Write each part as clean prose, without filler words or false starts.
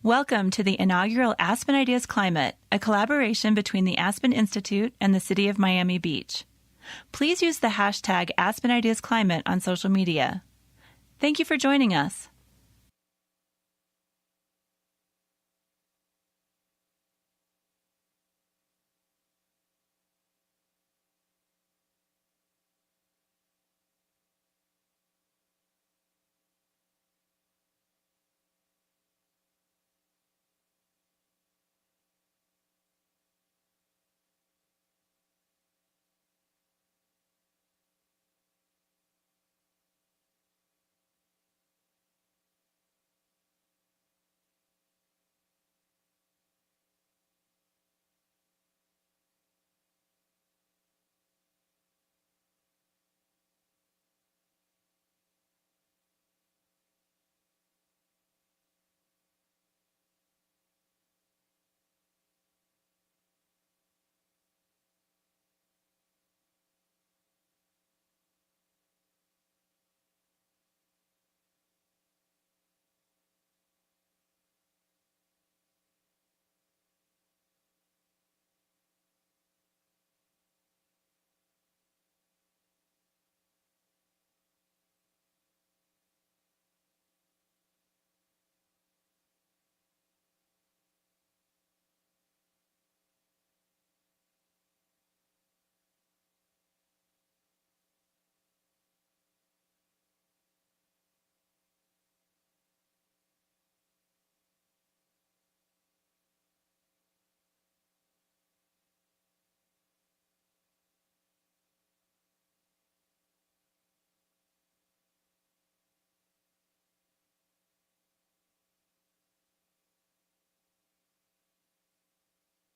Welcome to the inaugural Aspen Ideas Climate, a collaboration between the Aspen Institute and the City of Miami Beach. Please use the hashtag Aspen Ideas Climate on social media. Thank you for joining us.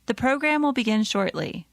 The program will begin shortly.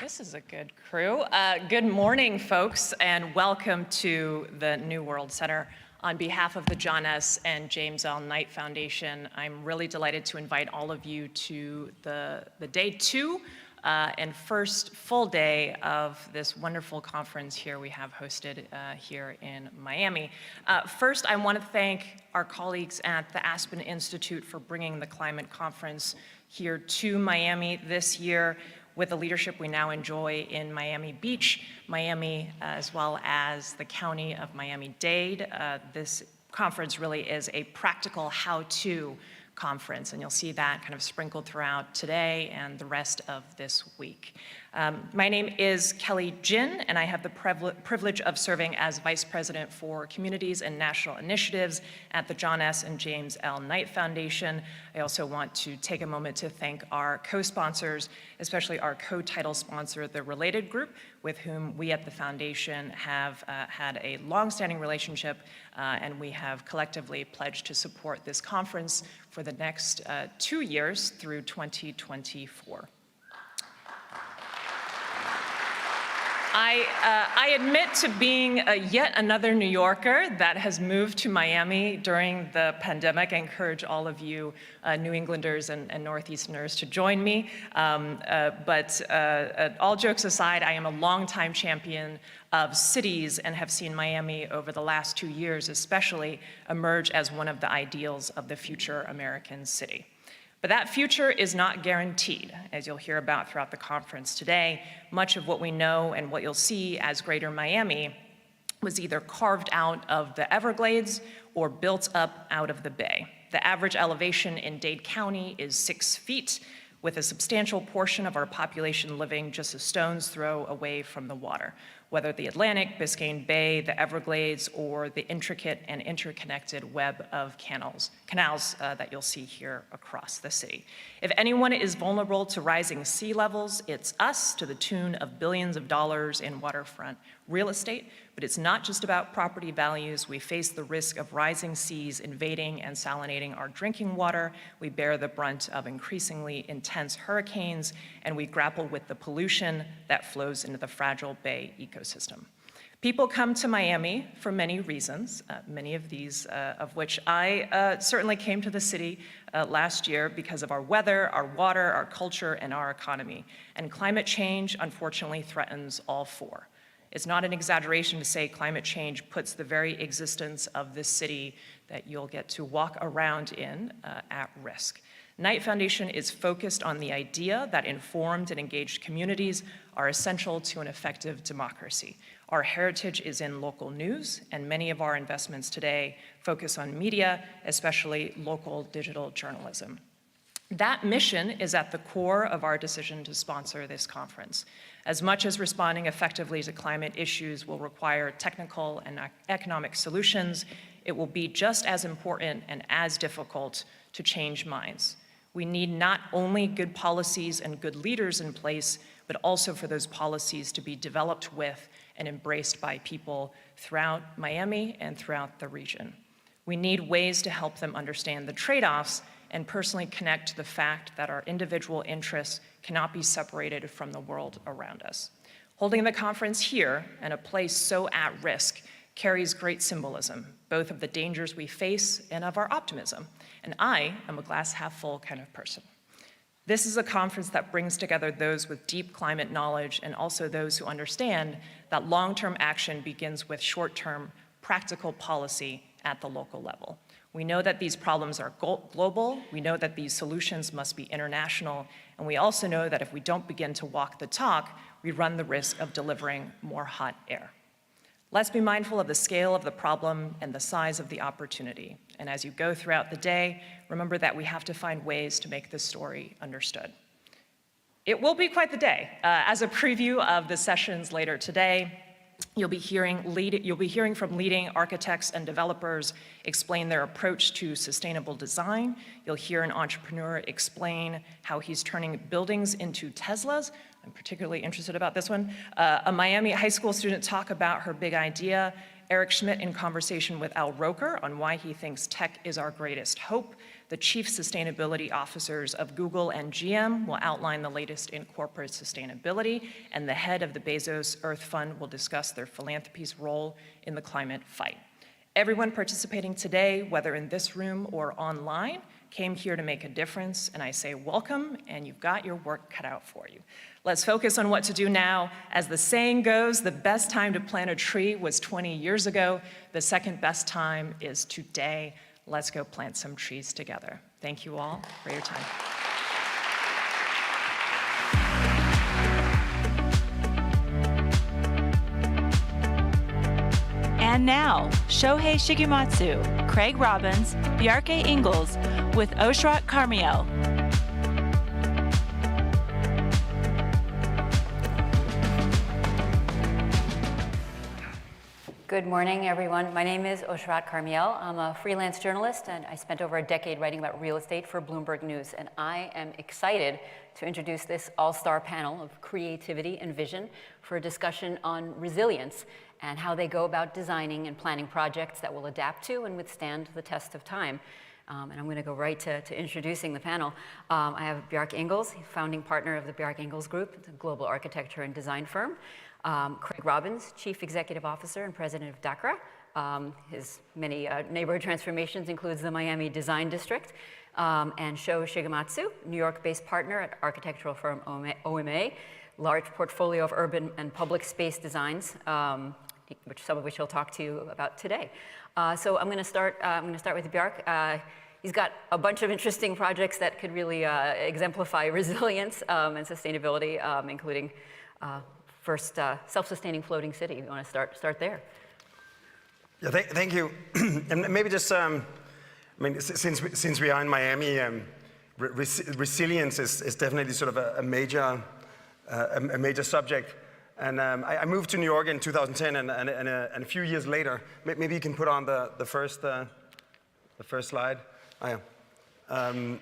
This is a good crew. Good morning, folks, and welcome to the New World Center. On behalf of the John S. and James L. Knight Foundation, I'm really delighted to invite all of you to the day two and first full day of this wonderful conference here we have hosted here in Miami. First, I want to thank our colleagues at the Aspen Institute for bringing the climate conference here to Miami this year. With the leadership we now enjoy in Miami Beach, Miami, as well as the County of Miami-Dade. This conference really is a practical how-to conference, and you'll see that kind of sprinkled throughout today and the rest of this week. My name is Kelly Jin, and I have the privilege of serving as Vice President for Communities and National Initiatives at the John S. and James L. Knight Foundation. I also want to take a moment to thank our co-sponsors, especially our co-title sponsor, the Related Group, with whom we at the foundation have had a long-standing relationship, and we have collectively pledged to support this conference for the next 2 years through 2024. I admit to being yet another New Yorker that has moved to Miami during the pandemic. I encourage all of you New Englanders and Northeasterners to join me. But all jokes aside, I am a longtime champion of cities and have seen Miami over the last 2 years especially emerge as one of the ideals of the future American city. But that future is not guaranteed, as you'll hear about throughout the conference today. Much of what we know and what you'll see as Greater Miami was either carved out of the Everglades or built up out of the Bay. The average elevation in Dade County is 6 feet, with a substantial portion of our population living just a stone's throw away from the water, whether the Atlantic, Biscayne Bay, the Everglades, or the intricate and interconnected web of canals that you'll see here across the city. If anyone is vulnerable to rising sea levels, it's us, to the tune of billions of dollars in waterfront real estate. But it's not just about property values. We face the risk of rising seas invading and salinating our drinking water. We bear the brunt of increasingly intense hurricanes, and we grapple with the pollution that flows into the fragile bay ecosystem. People come to Miami for many reasons, many of these of which I certainly came to the city last year because of our weather, our water, our culture, and our economy. And climate change, unfortunately, threatens all four. It's not an exaggeration to say climate change puts the very existence of this city that you'll get to walk around in at risk. Knight Foundation is focused on the idea that informed and engaged communities are essential to an effective democracy. Our heritage is in local news, and many of our investments today focus on media, especially local digital journalism. That mission is at the core of our decision to sponsor this conference. As much as responding effectively to climate issues will require technical and economic solutions, it will be just as important and as difficult to change minds. We need not only good policies and good leaders in place, but also for those policies to be developed with and embraced by people throughout Miami and throughout the region. We need ways to help them understand the trade-offs and personally connect to the fact that our individual interests cannot be separated from the world around us. Holding the conference here in a place so at risk carries great symbolism, both of the dangers we face and of our optimism. And I am a glass half full kind of person. This is a conference that brings together those with deep climate knowledge and also those who understand that long-term action begins with short-term practical policy at the local level. We know that these problems are global, we know that these solutions must be international, and we also know that if we don't begin to walk the talk, we run the risk of delivering more hot air. Let's be mindful of the scale of the problem and the size of the opportunity. And as you go throughout the day, remember that we have to find ways to make this story understood. It will be quite the day. As a preview of the sessions later today, you'll be hearing from leading architects and developers explain their approach to sustainable design. You'll hear an entrepreneur explain how he's turning buildings into Teslas. I'm particularly interested about this one. A Miami high school student talk about her big idea. Eric Schmidt in conversation with Al Roker on why he thinks tech is our greatest hope. The chief sustainability officers of Google and GM will outline the latest in corporate sustainability, and the head of the Bezos Earth Fund will discuss their philanthropy's role in the climate fight. Everyone participating today, whether in this room or online, came here to make a difference, and I say welcome, and you've got your work cut out for you. Let's focus on what to do now. As the saying goes, the best time to plant a tree was 20 years ago. The second best time is today. Let's go plant some trees together. Thank you all for your time. And now, Shohei Shigematsu, Craig Robbins, Bjarke Ingels with Oshrat Carmiel. Good morning, everyone. My name is Oshrat Carmiel. I'm a freelance journalist, and I spent over a decade writing about real estate for Bloomberg News. And I am excited to introduce this all-star panel of creativity and vision for a discussion on resilience and how they go about designing and planning projects that will adapt to and withstand the test of time. And I'm going to go right to introducing the panel. I have Bjarke Ingels, founding partner of the Bjarke Ingels Group, it's a global architecture and design firm. Craig Robbins, Chief Executive Officer and President of Dacra. His many neighborhood transformations includes the Miami Design District. And Shohei Shigematsu, New York-based partner at architectural firm OMA, large portfolio of urban and public space designs, some of which he'll talk to you about today. So I'm going to start with Bjarke. He's got a bunch of interesting projects that could really exemplify resilience and sustainability, including first self-sustaining floating city. You want to start there? Yeah, thank you. And maybe just, since we are in Miami, resilience is definitely sort of a major subject. And I moved to New York in 2010, and a few years later, maybe you can put on the first slide. Oh, yeah.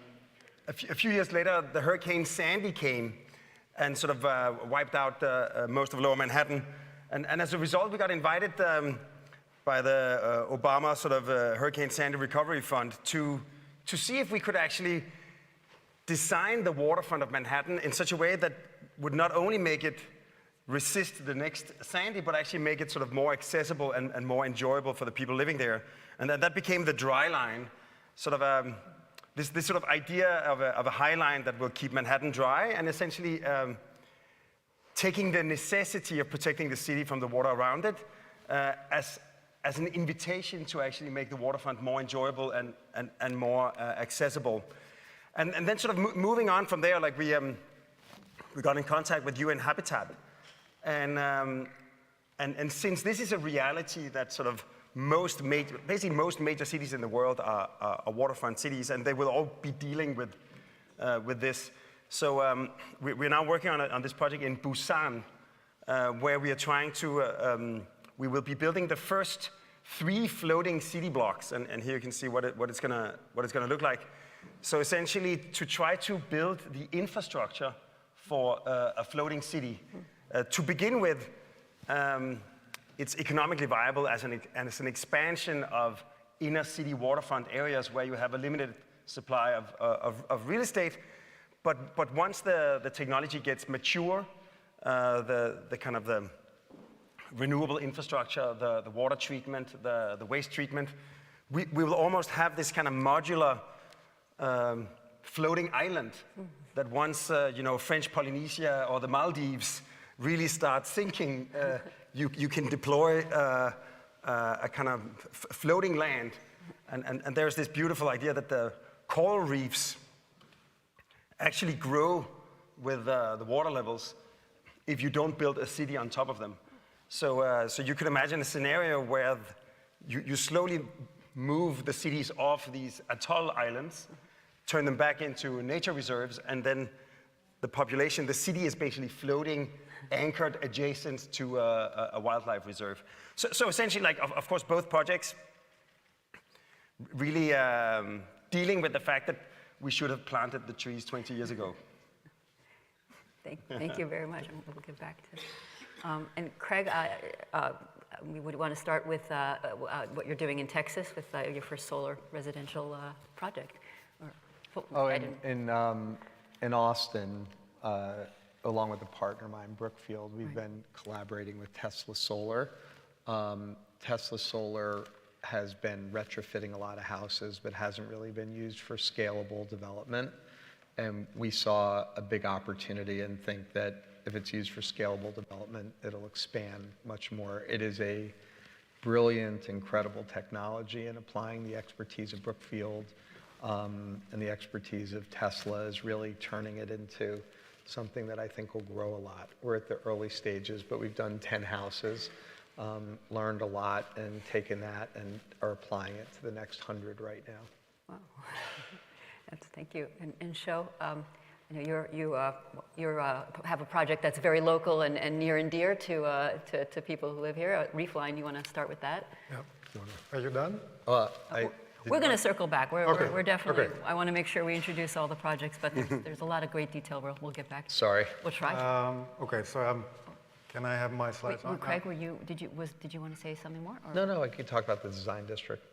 A few years later, the Hurricane Sandy came and sort of wiped out most of Lower Manhattan. And as a result, we got invited by the Obama sort of Hurricane Sandy Recovery Fund to see if we could actually design the waterfront of Manhattan in such a way that would not only make it resist the next Sandy, but actually make it sort of more accessible and more enjoyable for the people living there. And that became the dry line, sort of this sort of idea of a high line that will keep Manhattan dry and essentially taking the necessity of protecting the city from the water around it as an invitation to actually make the waterfront more enjoyable and more accessible. And then sort of moving on from there, like we got in contact with UN Habitat. And since this is a reality that sort of most major cities in the world are waterfront cities, and they will all be dealing with this. So we're now working on this project in Busan, where we are trying to, we will be building the first 3 floating city blocks, and here you can see what it's gonna look like. So essentially, to try to build the infrastructure for a floating city. To begin with, it's economically viable as an expansion of inner city waterfront areas where you have a limited supply of real estate. But once the technology gets mature, the kind of the renewable infrastructure, the water treatment, the waste treatment, we will almost have this kind of modular floating island that once French Polynesia or the Maldives really start sinking, you can deploy a kind of floating land. And there's this beautiful idea that the coral reefs actually grow with the water levels if you don't build a city on top of them. So you could imagine a scenario where you slowly move the cities off these atoll islands, turn them back into nature reserves, and then the population, the city is basically floating, anchored adjacent to a wildlife reserve. So essentially, like, of course, both projects really dealing with the fact that we should have planted the trees 20 years ago. Thank you very much. We'll get back to it. And Craig, we would want to start with what you're doing in Texas with your first solar residential project. In Austin, along with a partner of mine, Brookfield, we've been collaborating with Tesla Solar. Tesla Solar has been retrofitting a lot of houses, but hasn't really been used for scalable development. And we saw a big opportunity and think that if it's used for scalable development, it'll expand much more. It is a brilliant, incredible technology, and applying the expertise of Brookfield and the expertise of Tesla is really turning it into something that I think will grow a lot. We're at the early stages, but we've done 10 houses. learned a lot and taken that and are applying it to the next 100 right now. Wow. Thank you. And Sho, you know, you have a project that's very local and near and dear to people who live here. Reefline, you want to start with that? Yeah. Are you done? We're going to circle back. We're definitely. Okay. I want to make sure we introduce all the projects, but there's a lot of great detail. We'll get back to. Sorry. We'll try. Okay, so can I have my slides on? Craig, did you want to say something more? Or? No, I could talk about the design district.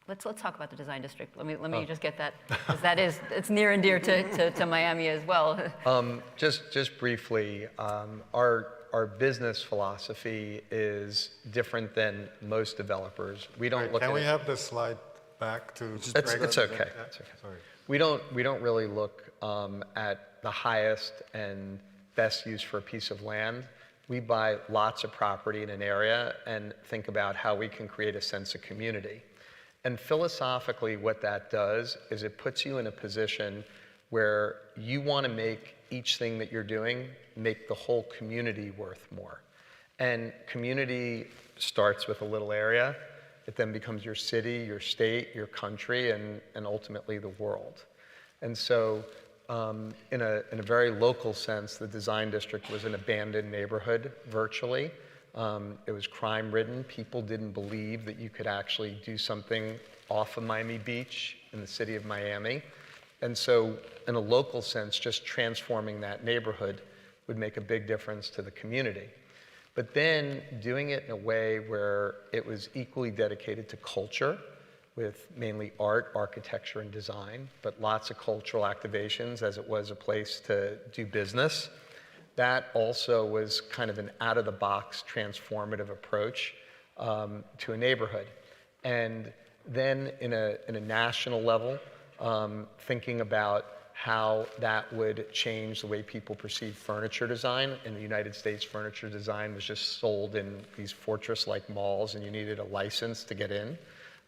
Let's talk about the design district. Let me just get that, because it's near and dear to Miami as well. Just briefly, our business philosophy is different than most developers. We don't look at Can we have the slide back to? It's okay. Yeah. It's okay. Sorry. We don't really look at the highest and best use for a piece of land. We buy lots of property in an area and think about how we can create a sense of community. And philosophically, what that does is it puts you in a position where you want to make each thing that you're doing make the whole community worth more. And community starts with a little area. It then becomes your city, your state, your country, and ultimately the world. And so in a very local sense, the design district was an abandoned neighborhood, virtually. It was crime-ridden. People didn't believe that you could actually do something off of Miami Beach in the city of Miami. And so in a local sense, just transforming that neighborhood would make a big difference to the community. But then doing it in a way where it was equally dedicated to culture, with mainly art, architecture, and design, but lots of cultural activations as it was a place to do business. That also was kind of an out-of-the-box transformative approach to a neighborhood. And then in a national level, thinking about how that would change the way people perceive furniture design. In the United States, furniture design was just sold in these fortress-like malls, and you needed a license to get in.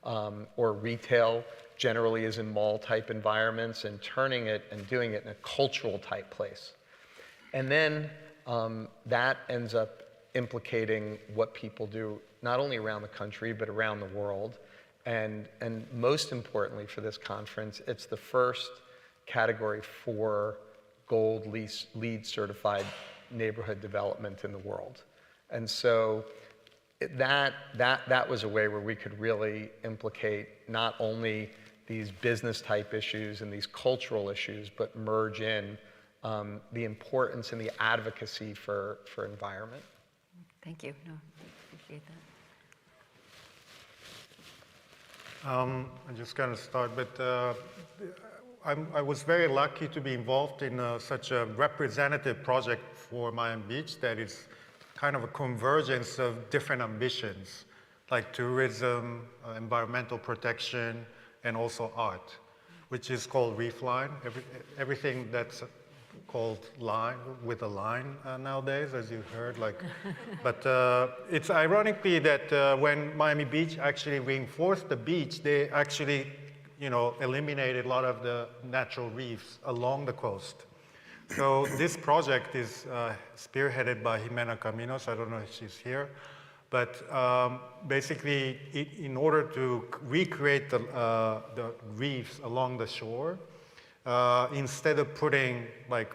Or retail generally is in mall-type environments, and turning it and doing it in a cultural-type place. And then that ends up implicating what people do, not only around the country, but around the world. And most importantly for this conference, it's the first Category 4 gold LEED certified neighborhood development in the world. And so that was a way where we could really implicate not only these business type issues and these cultural issues, but merge in the importance and the advocacy for environment. Thank you. No, I appreciate that. I'm just going to start, but I was very lucky to be involved in such a representative project for Miami Beach that is kind of a convergence of different ambitions, like tourism, environmental protection, and also art, which is called Reefline. Everything that's called line with a line nowadays, as you heard. But it's ironically that when Miami Beach actually reinforced the beach, they actually, eliminated a lot of the natural reefs along the coast. So this project is spearheaded by Jimena Caminos. I don't know if she's here. But basically, in order to recreate the reefs along the shore, instead of putting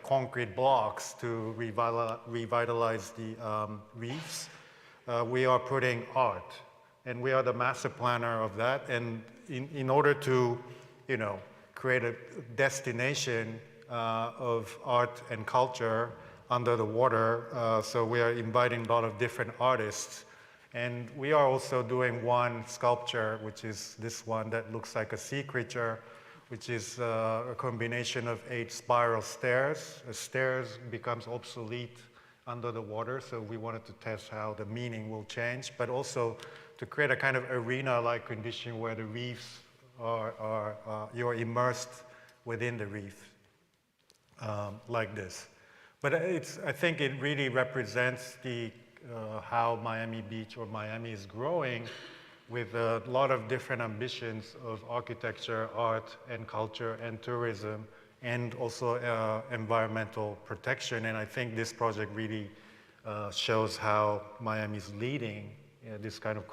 concrete blocks to revitalize the reefs, we are putting art. And we are the master planner of that. And in order to, create a destination of art and culture under the water, so we are inviting a lot of different artists. And we are also doing one sculpture, which is this one that looks like a sea creature, which is a combination of 8 spiral stairs. The stairs becomes obsolete under the water, so we wanted to test how the meaning will change, but also to create a kind of arena-like condition where the reefs you're immersed within the reef, like this. But I think it really represents how Miami Beach or Miami is growing with a lot of different ambitions of architecture, art, and culture, and tourism, and also environmental protection. And I think this project really shows how Miami is leading this kind of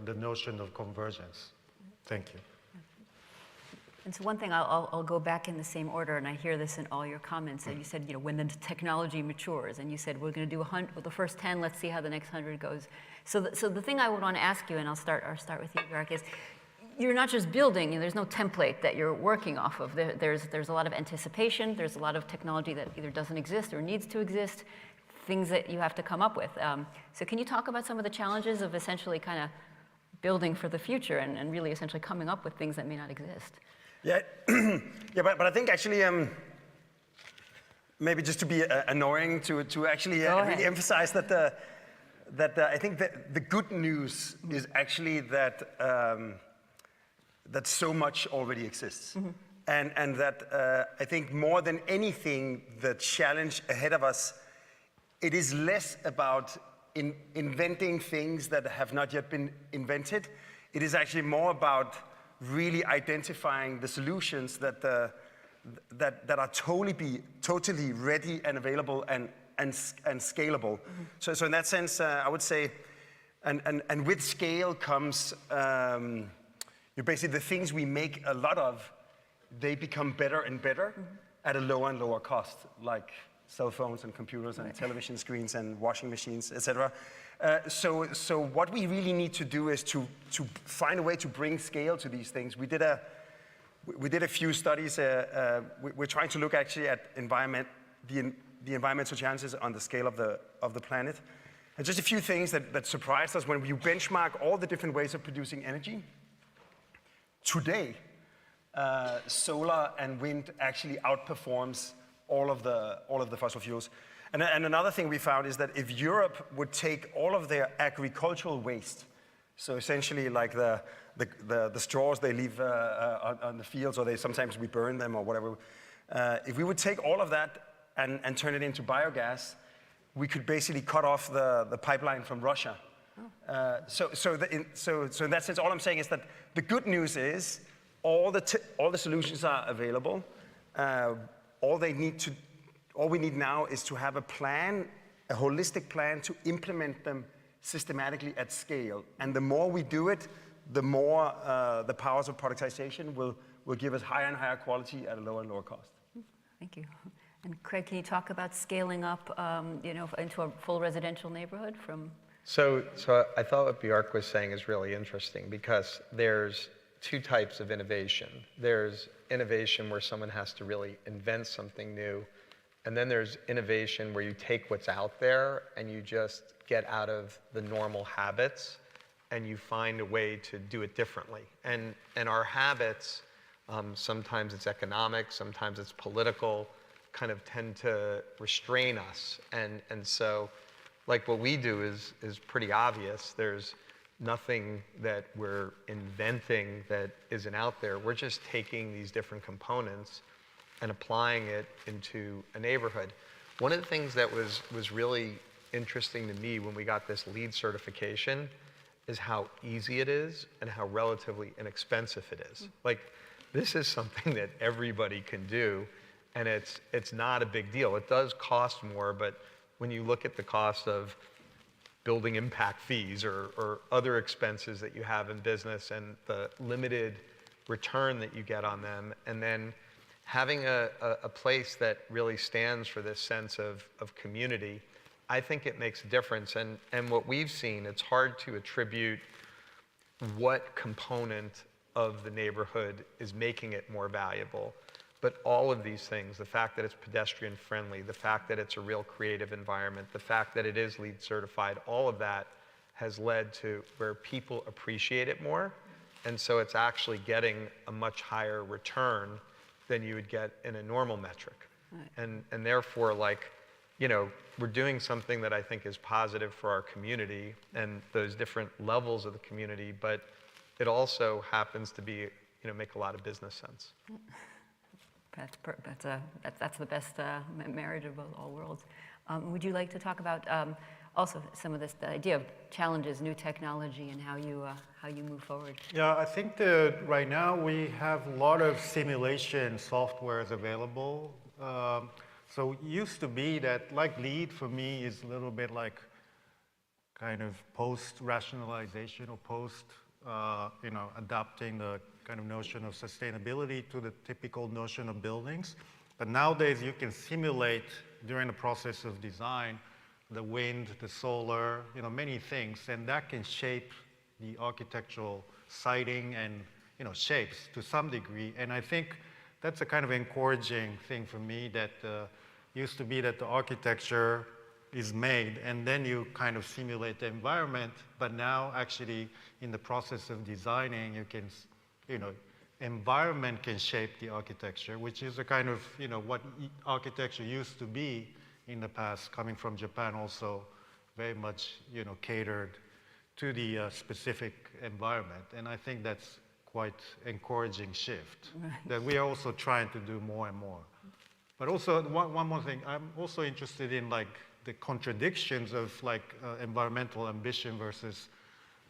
the notion of convergence. Thank you. And so one thing, I'll go back in the same order, and I hear this in all your comments. And you said, when the technology matures, and you said we're going to do the first 10. Let's see how the next 100 goes. So the thing I would want to ask you, and I'll start with you, Bjarke, is you're not just building. There's no template that you're working off of. There's a lot of anticipation. There's a lot of technology that either doesn't exist or needs to exist. Things that you have to come up with. So can you talk about some of the challenges of essentially kind of building for the future and really essentially coming up with things that may not exist? Yeah, yeah, but I think actually, maybe just to be annoying, to actually really emphasize that I think that the good news is actually that that so much already exists, and that I think more than anything, the challenge ahead of us, it is less about inventing things that have not yet been invented. It is actually more about really identifying the solutions that are totally ready and available and scalable. So in that sense, I would say, and with scale comes basically the things we make a lot of, they become better and better at a lower and lower cost, like cell phones and computers and television screens and washing machines, etc. So what we really need to do is to find a way to bring scale to these things. We did a few studies. We're trying to look actually at the environmental challenges on the scale of the planet. And just a few things that surprised us when we benchmark all the different ways of producing energy. Today, solar and wind actually outperforms all of the fossil fuels. And another thing we found is that if Europe would take all of their agricultural waste, so essentially like the straws they leave on the fields, or sometimes we burn them or whatever, if we would take all of that and turn it into biogas, we could basically cut off the pipeline from Russia. So in that sense, all I'm saying is that the good news is all the solutions are available. All we need now is to have a plan, a holistic plan to implement them systematically at scale. And the more we do it, the more the powers of productization will give us higher and higher quality at a lower and lower cost. Thank you. And Craig, can you talk about scaling up, into a full residential neighborhood from? So I thought what Bjarke was saying is really interesting, because there's two types of innovation. There's innovation where someone has to really invent something new, and then there's innovation where you take what's out there and you just get out of the normal habits and you find a way to do it differently. And our habits, sometimes it's economic, sometimes it's political, kind of tend to restrain us. And so, like, what we do is pretty obvious. There's nothing that we're inventing that isn't out there. We're just taking these different components and applying it into a neighborhood. One of the things that was really interesting to me when we got this LEED certification is how easy it is and how relatively inexpensive it is. Like, this is something that everybody can do, and it's not a big deal. It does cost more, but when you look at the cost of building impact fees or other expenses that you have in business and the limited return that you get on them, and then having a place that really stands for this sense of community, I think it makes a difference. And what we've seen, it's hard to attribute what component of the neighborhood is making it more valuable. But all of these things, the fact that it's pedestrian friendly, the fact that it's a real creative environment, the fact that it is LEED certified, all of that has led to where people appreciate it more. And so it's actually getting a much higher return than you would get in a normal metric. Right. And therefore, like, we're doing something that I think is positive for our community and those different levels of the community, but it also happens to be, make a lot of business sense. That's the best marriage of all worlds. Would you like to talk about also some of the idea of challenges, new technology, and how you move forward? Yeah, I think that right now we have a lot of simulation softwares available. So it used to be that, like LEED for me is a little bit like kind of post-rationalization or adapting the kind of notion of sustainability to the typical notion of buildings. But nowadays you can simulate during the process of design the wind, the solar, many things, and that can shape the architectural siting and shapes to some degree. And I think that's a kind of encouraging thing for me that used to be that the architecture is made and then you kind of simulate the environment, but now actually in the process of designing you can, environment can shape the architecture, which is a kind of, what architecture used to be in the past, coming from Japan also very much, catered to the specific environment. And I think that's quite encouraging shift that we are also trying to do more and more. But also one more thing, I'm also interested in like the contradictions of like environmental ambition versus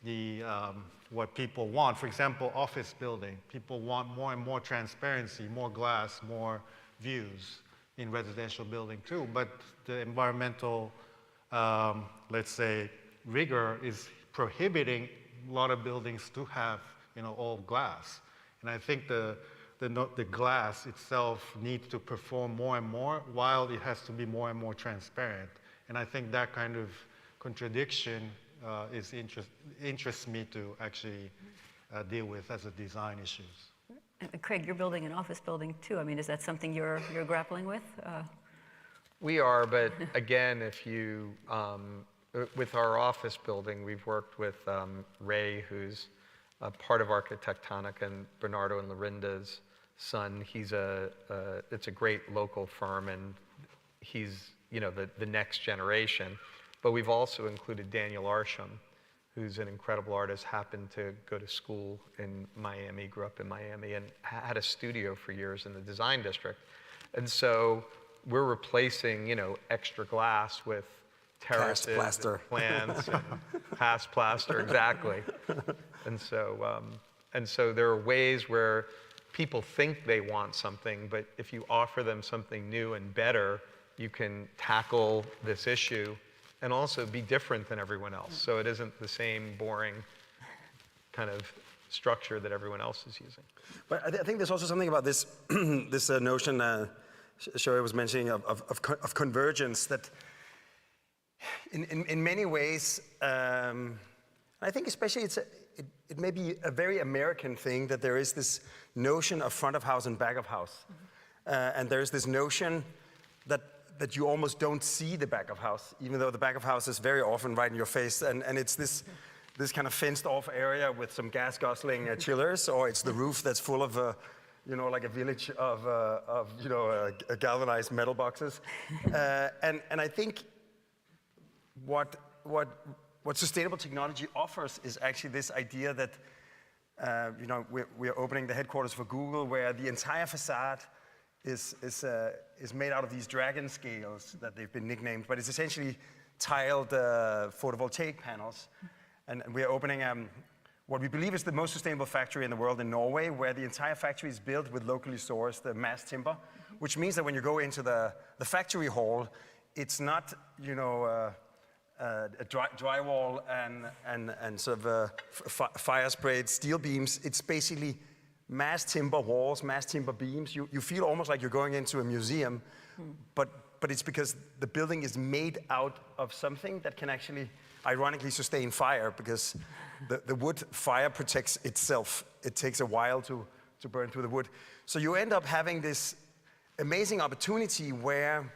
the what people want. For example, office building. People want more and more transparency, more glass, more views in residential building too. But the environmental, let's say, rigor is prohibiting a lot of buildings to have, all glass. And I think the glass itself needs to perform more and more while it has to be more and more transparent. And I think that kind of contradiction interests me to actually deal with as a design issues. And Craig, you're building an office building too. I mean, is that something you're grappling with? We are, but again, if you, with our office building, we've worked with Ray, who's a part of Architectonic, and Bernardo and Lorinda's son. It's a great local firm, and he's, the next generation. But we've also included Daniel Arsham, who's an incredible artist, happened to go to school in Miami, grew up in Miami, and had a studio for years in the design district. And so we're replacing, extra glass with terraces, and plants, and past plaster, exactly. And so there are ways where people think they want something, but if you offer them something new and better, you can tackle this issue and also be different than everyone else. So it isn't the same boring kind of structure that everyone else is using. But I think there's also something about this, this notion Shohei was mentioning of convergence that in many ways, I think especially it may be a very American thing that there is this notion of front of house and back of house. And there's this notion that you almost don't see the back of house, even though the back of house is very often right in your face. And it's this kind of fenced off area with some gas guzzling chillers, or it's the roof that's full of, like a village of galvanized metal boxes. And I think what sustainable technology offers is actually this idea that, we're opening the headquarters for Google, where the entire facade is made out of these dragon scales that they've been nicknamed, but it's essentially tiled photovoltaic panels. And we're opening what we believe is the most sustainable factory in the world in Norway, where the entire factory is built with locally sourced mass timber, which means that when you go into the factory hall, it's not, a drywall and sort of fire sprayed steel beams. It's basically mass timber walls, mass timber beams. You feel almost like you're going into a museum, but it's because the building is made out of something that can actually, ironically, sustain fire, because the wood fire protects itself. It takes a while to burn through the wood. So you end up having this amazing opportunity where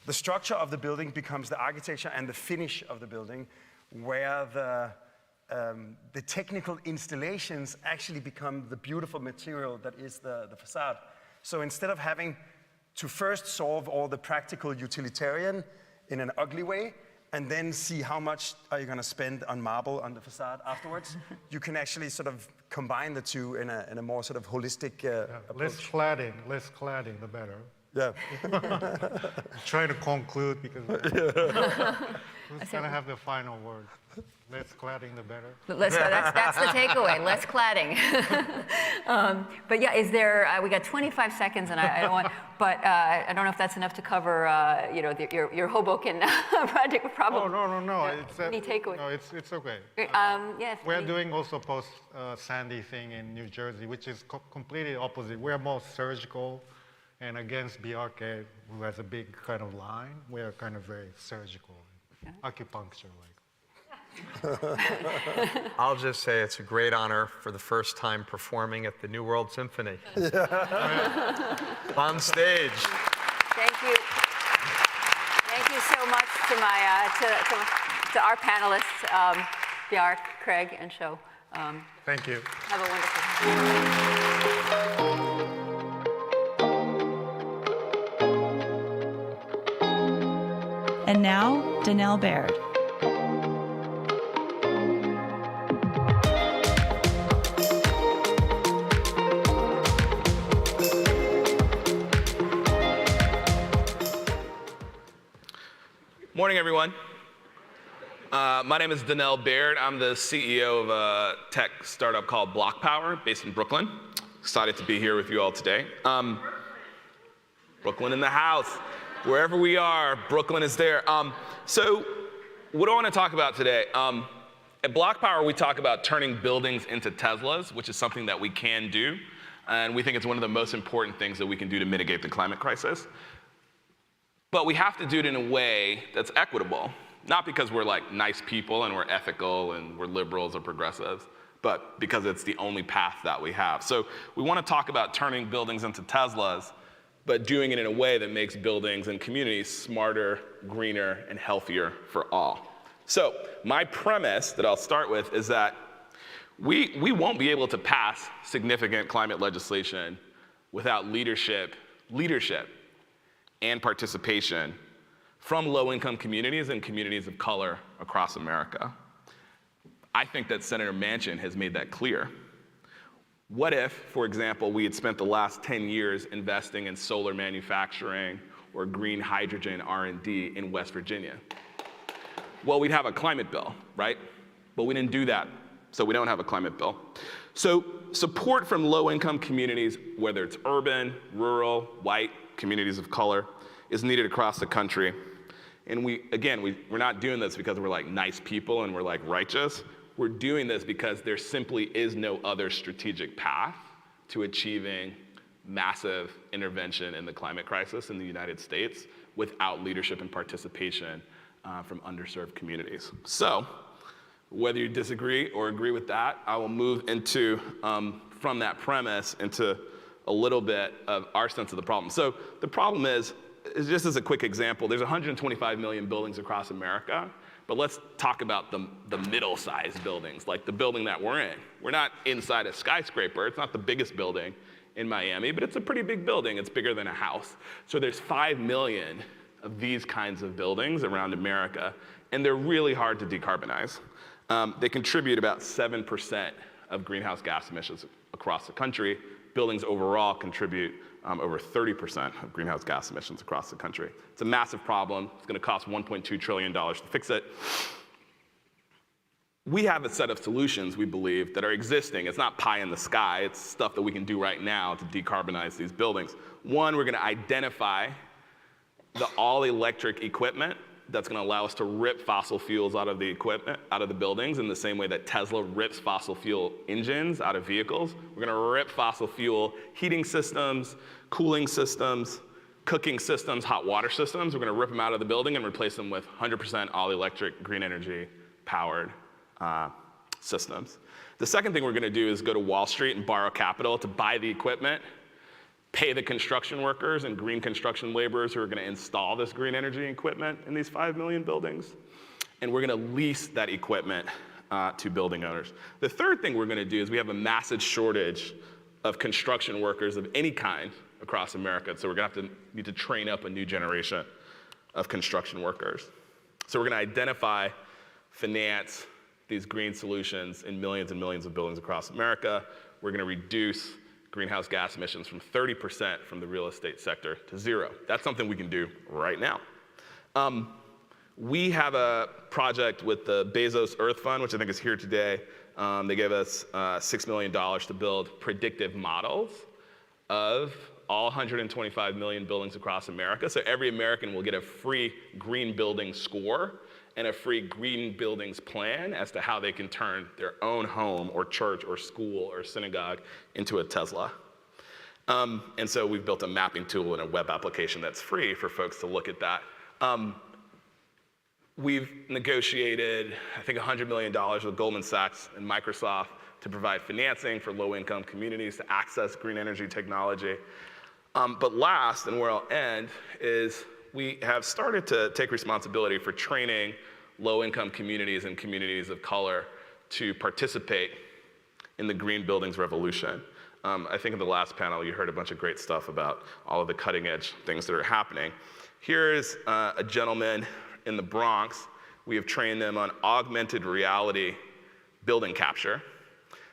the structure of the building becomes the architecture and the finish of the building, where the technical installations actually become the beautiful material that is the facade. So instead of having to first solve all the practical utilitarian in an ugly way, and then see how much are you going to spend on marble on the facade afterwards, you can actually sort of combine the two in a more sort of holistic approach. Less cladding, the better. Yeah. Trying to conclude because who's going to have the final word? Less cladding, the better. That's the takeaway, less cladding. But yeah, is there, we got 25 seconds and I don't want, but I don't know if that's enough to cover, your Hoboken project problem. Oh, no. Any takeaway? No, it's okay. Yes. We're doing also post-Sandy thing in New Jersey, which is completely opposite. We're more surgical, and against Bjarke, who has a big kind of line, we're kind of very surgical, acupuncture-like. I'll just say it's a great honor for the first time performing at the New World Symphony. On stage. Thank you. Thank you so much to our panelists, Bjarke, Craig, and Sho. Thank you. Have a wonderful day. And now, Danelle Baird. Morning, everyone. My name is Danelle Baird. I'm the CEO of a tech startup called BlockPower, based in Brooklyn. Excited to be here with you all today. Brooklyn in the house. Wherever we are, Brooklyn is there. So what do I want to talk about today? At BlockPower, we talk about turning buildings into Teslas, which is something that we can do. And we think it's one of the most important things that we can do to mitigate the climate crisis. But we have to do it in a way that's equitable, not because we're like nice people and we're ethical and we're liberals or progressives, but because it's the only path that we have. So we want to talk about turning buildings into Teslas, but doing it in a way that makes buildings and communities smarter, greener, and healthier for all. So my premise that I'll start with is that we won't be able to pass significant climate legislation without leadership and participation from low-income communities and communities of color across America. I think that Senator Manchin has made that clear. What if, for example, we had spent the last 10 years investing in solar manufacturing or green hydrogen R&D in West Virginia? Well, we'd have a climate bill, right? But we didn't do that, so we don't have a climate bill. So support from low-income communities, whether it's urban, rural, white, communities of color, is needed across the country. And we're not doing this because we're like nice people and we're like righteous. We're doing this because there simply is no other strategic path to achieving massive intervention in the climate crisis in the United States without leadership and participation from underserved communities. So whether you disagree or agree with that, I will move into, from that premise, into a little bit of our sense of the problem. So the problem is just as a quick example, there's 125 million buildings across America, but let's talk about the middle-sized buildings, like the building that we're in. We're not inside a skyscraper. It's not the biggest building in Miami, but it's a pretty big building. It's bigger than a house. So there's 5 million of these kinds of buildings around America, and they're really hard to decarbonize. They contribute about 7% of greenhouse gas emissions across the country. Buildings overall contribute over 30% of greenhouse gas emissions across the country. It's a massive problem. It's going to cost $1.2 trillion to fix it. We have a set of solutions, we believe, that are existing. It's not pie in the sky. It's stuff that we can do right now to decarbonize these buildings. One, we're going to identify the all-electric equipment that's going to allow us to rip fossil fuels out of the equipment, out of the buildings, in the same way that Tesla rips fossil fuel engines out of vehicles. We're going to rip fossil fuel heating systems, cooling systems, cooking systems, hot water systems. We're going to rip them out of the building and replace them with 100% all-electric, green energy-powered systems. The second thing we're going to do is go to Wall Street and borrow capital to buy the equipment, pay the construction workers and green construction laborers who are going to install this green energy equipment in these 5 million buildings. And we're going to lease that equipment to building owners. The third thing we're going to do is we have a massive shortage of construction workers of any kind across America. So we're going to need to train up a new generation of construction workers. So we're going to identify, finance these green solutions in millions and millions of buildings across America. We're going to reduce greenhouse gas emissions from 30% from the real estate sector to 0. That's something we can do right now. We have a project with the Bezos Earth Fund, which I think is here today. They gave us $6 million to build predictive models of all 125 million buildings across America. So every American will get a free green building score and a free green buildings plan as to how they can turn their own home or church or school or synagogue into a Tesla. And so we've built a mapping tool and a web application that's free for folks to look at that. We've negotiated, I think, $100 million with Goldman Sachs and Microsoft to provide financing for low-income communities to access green energy technology. But last, and where I'll end, is we have started to take responsibility for training low-income communities and communities of color to participate in the green buildings revolution. I think in the last panel you heard a bunch of great stuff about all of the cutting-edge things that are happening. Here's a gentleman in the Bronx. We have trained them on augmented reality building capture,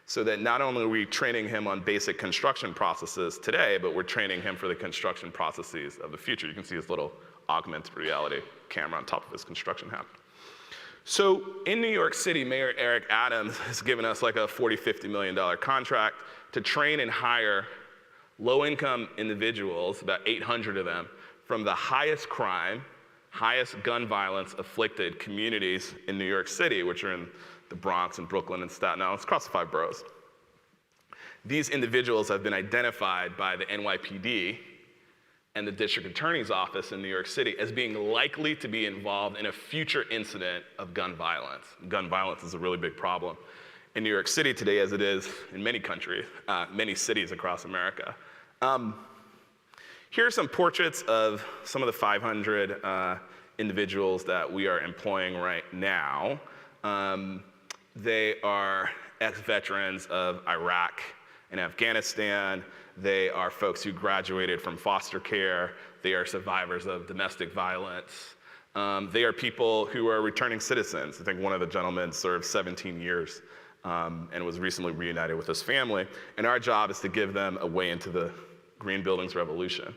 so that not only are we training him on basic construction processes today, but we're training him for the construction processes of the future. You can see his little augmented reality camera on top of his construction hat. So in New York City, Mayor Eric Adams has given us like a $40, $50 million contract to train and hire low-income individuals, about 800 of them, from the highest crime, highest gun violence afflicted communities in New York City, which are in the Bronx and Brooklyn and Staten Island. It's across the 5 boroughs. These individuals have been identified by the NYPD and the District Attorney's Office in New York City as being likely to be involved in a future incident of gun violence. Gun violence is a really big problem in New York City today, as it is in many countries, many cities across America. Here are some portraits of some of the 500 individuals that we are employing right now. They are ex-veterans of Iraq and Afghanistan. They are folks who graduated from foster care. They are survivors of domestic violence. They are people who are returning citizens. I think one of the gentlemen served 17 years and was recently reunited with his family. And our job is to give them a way into the green buildings revolution.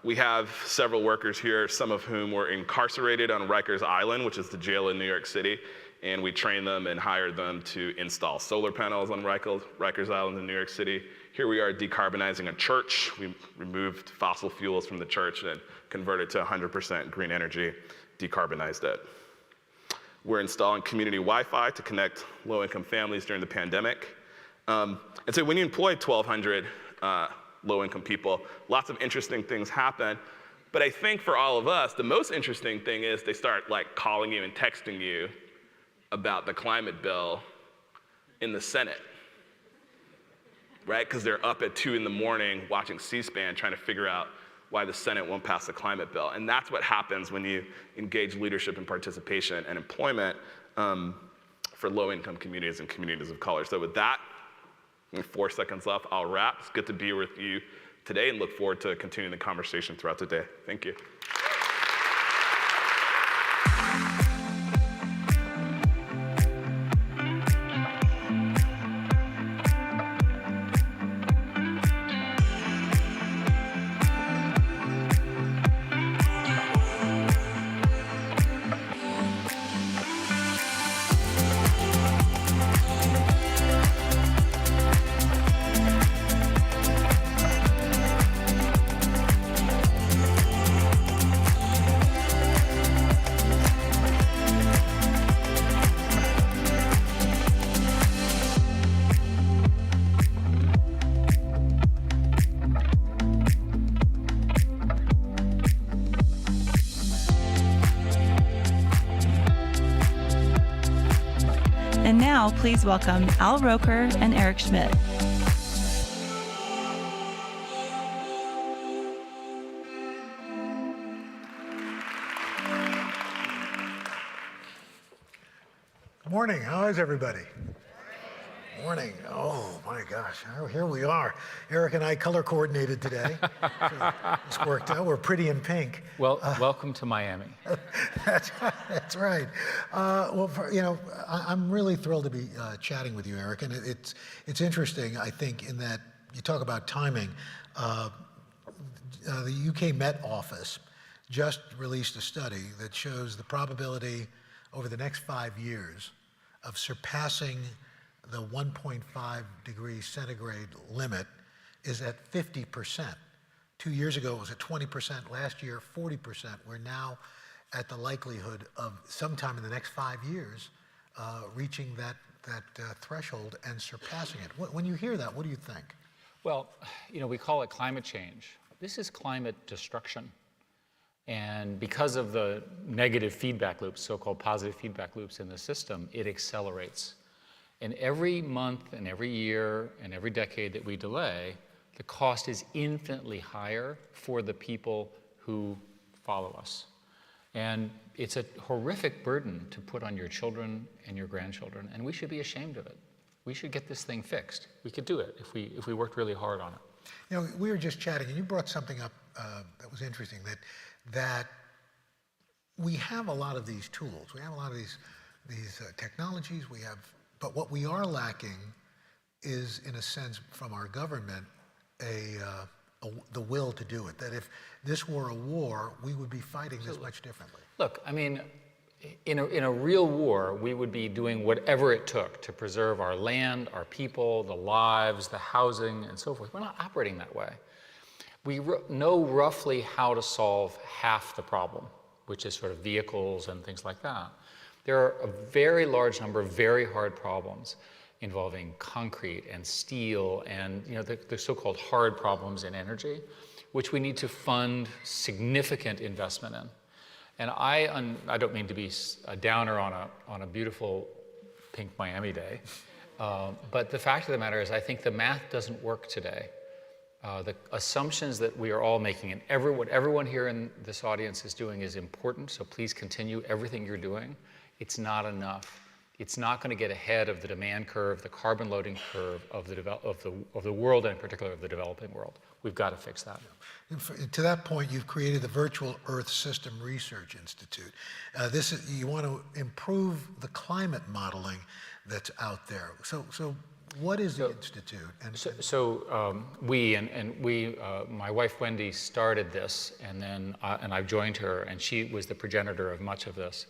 We have several workers here, some of whom were incarcerated on Rikers Island, which is the jail in New York City, and we trained them and hired them to install solar panels on Rikers Island in New York City. Here we are decarbonizing a church. We removed fossil fuels from the church and converted to 100% green energy, decarbonized it. We're installing community Wi-Fi to connect low-income families during the pandemic. And so when you employ 1,200 low-income people, lots of interesting things happen. But I think for all of us, the most interesting thing is they start like calling you and texting you about the climate bill in the Senate, right? Because they're up at 2 in the morning watching C-SPAN trying to figure out why the Senate won't pass the climate bill. And that's what happens when you engage leadership and participation and employment for low-income communities and communities of color. So with that, in 4 seconds left, I'll wrap. It's good to be with you today and look forward to continuing the conversation throughout the day. Thank you. And now, please welcome Al Roker and Eric Schmidt. Morning, how is everybody? Morning. Oh my gosh, here we are. Eric and I color coordinated today. So this worked out. We're pretty in pink. Well, welcome to Miami. That's right. I'm really thrilled to be chatting with you, Eric. And it's interesting, I think, in that you talk about timing. The UK Met Office just released a study that shows the probability over the next 5 years of surpassing the 1.5 degrees centigrade limit is at 50%. 2 years ago, it was at 20%. Last year, 40%. We're now at the likelihood of sometime in the next 5 years reaching that threshold and surpassing it. When you hear that, what do you think? Well, you know, we call it climate change. This is climate destruction. And because of the negative feedback loops, so-called positive feedback loops in the system, it accelerates. And every month and every year and every decade that we delay, the cost is infinitely higher for the people who follow us. And it's a horrific burden to put on your children and your grandchildren, and we should be ashamed of it. We should get this thing fixed. We could do it if we worked really hard on it. You know, we were just chatting, and you brought something up that was interesting, that we have a lot of these tools. We have a lot of these technologies. But what we are lacking is, in a sense, from our government, the will to do it. That if this were a war, we would be fighting this much differently. Look, I mean, in a real war, we would be doing whatever it took to preserve our land, our people, the lives, the housing, and so forth. We're not operating that way. We know roughly how to solve half the problem, which is sort of vehicles and things like that. There are a very large number of very hard problems involving concrete and steel and, you know, the so-called hard problems in energy, which we need to fund significant investment in. And I don't mean to be a downer on a beautiful pink Miami day, but the fact of the matter is I think the math doesn't work today. The assumptions that we are all making, and what everyone here in this audience is doing is important, so please continue everything you're doing. It's not enough. It's not going to get ahead of the demand curve, the carbon loading curve of the world, and in particular of the developing world. We've got to fix that. To that point, you've created the Virtual Earth System Research Institute. You want to improve the climate modeling that's out there. So what is the institute? My wife Wendy started this, and then I've joined her, and she was the progenitor of much of this.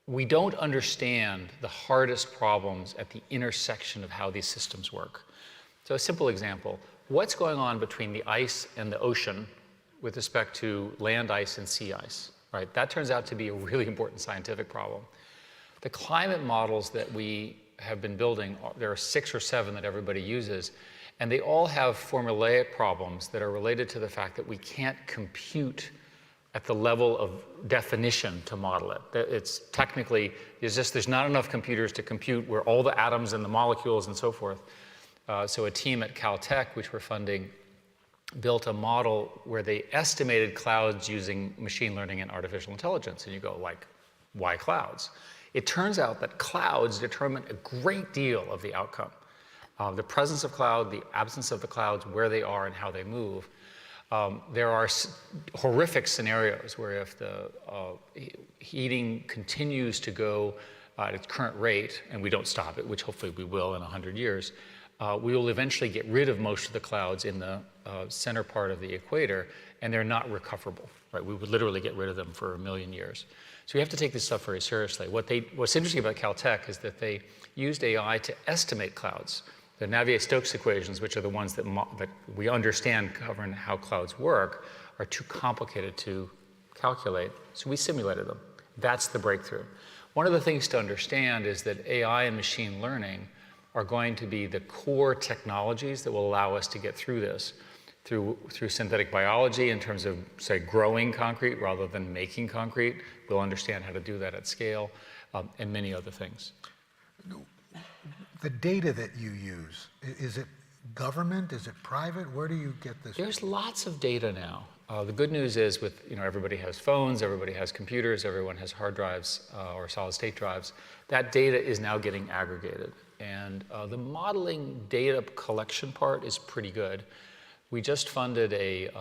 We don't understand the hardest problems at the intersection of how these systems work. So a simple example, what's going on between the ice and the ocean with respect to land ice and sea ice, right? That turns out to be a really important scientific problem. The climate models that we have been building, there are 6 or 7 that everybody uses, and they all have formulaic problems that are related to the fact that we can't compute at the level of definition to model it. It's technically, there's not enough computers to compute where all the atoms and the molecules and so forth. So a team at Caltech, which we're funding, built a model where they estimated clouds using machine learning and artificial intelligence. And you go like, why clouds? It turns out that clouds determine a great deal of the outcome. The presence of cloud, the absence of the clouds, where they are and how they move. There are horrific scenarios where if the heating continues to go at its current rate, and we don't stop it, which hopefully we will in 100 years, we will eventually get rid of most of the clouds in the center part of the equator, and they're not recoverable, right? We would literally get rid of them for 1 million years. So we have to take this stuff very seriously. What's interesting about Caltech is that they used AI to estimate clouds. The Navier-Stokes equations, which are the ones that we understand govern how clouds work, are too complicated to calculate, so we simulated them. That's the breakthrough. One of the things to understand is that AI and machine learning are going to be the core technologies that will allow us to get through this, through synthetic biology in terms of, say, growing concrete rather than making concrete. We'll understand how to do that at scale, and many other things. The data that you use, is it government? Is it private? Where do you get this? There's lots of data now. The good news is everybody has phones, everybody has computers, everyone has hard drives or solid state drives. That data is now getting aggregated. And the modeling data collection part is pretty good. We just funded a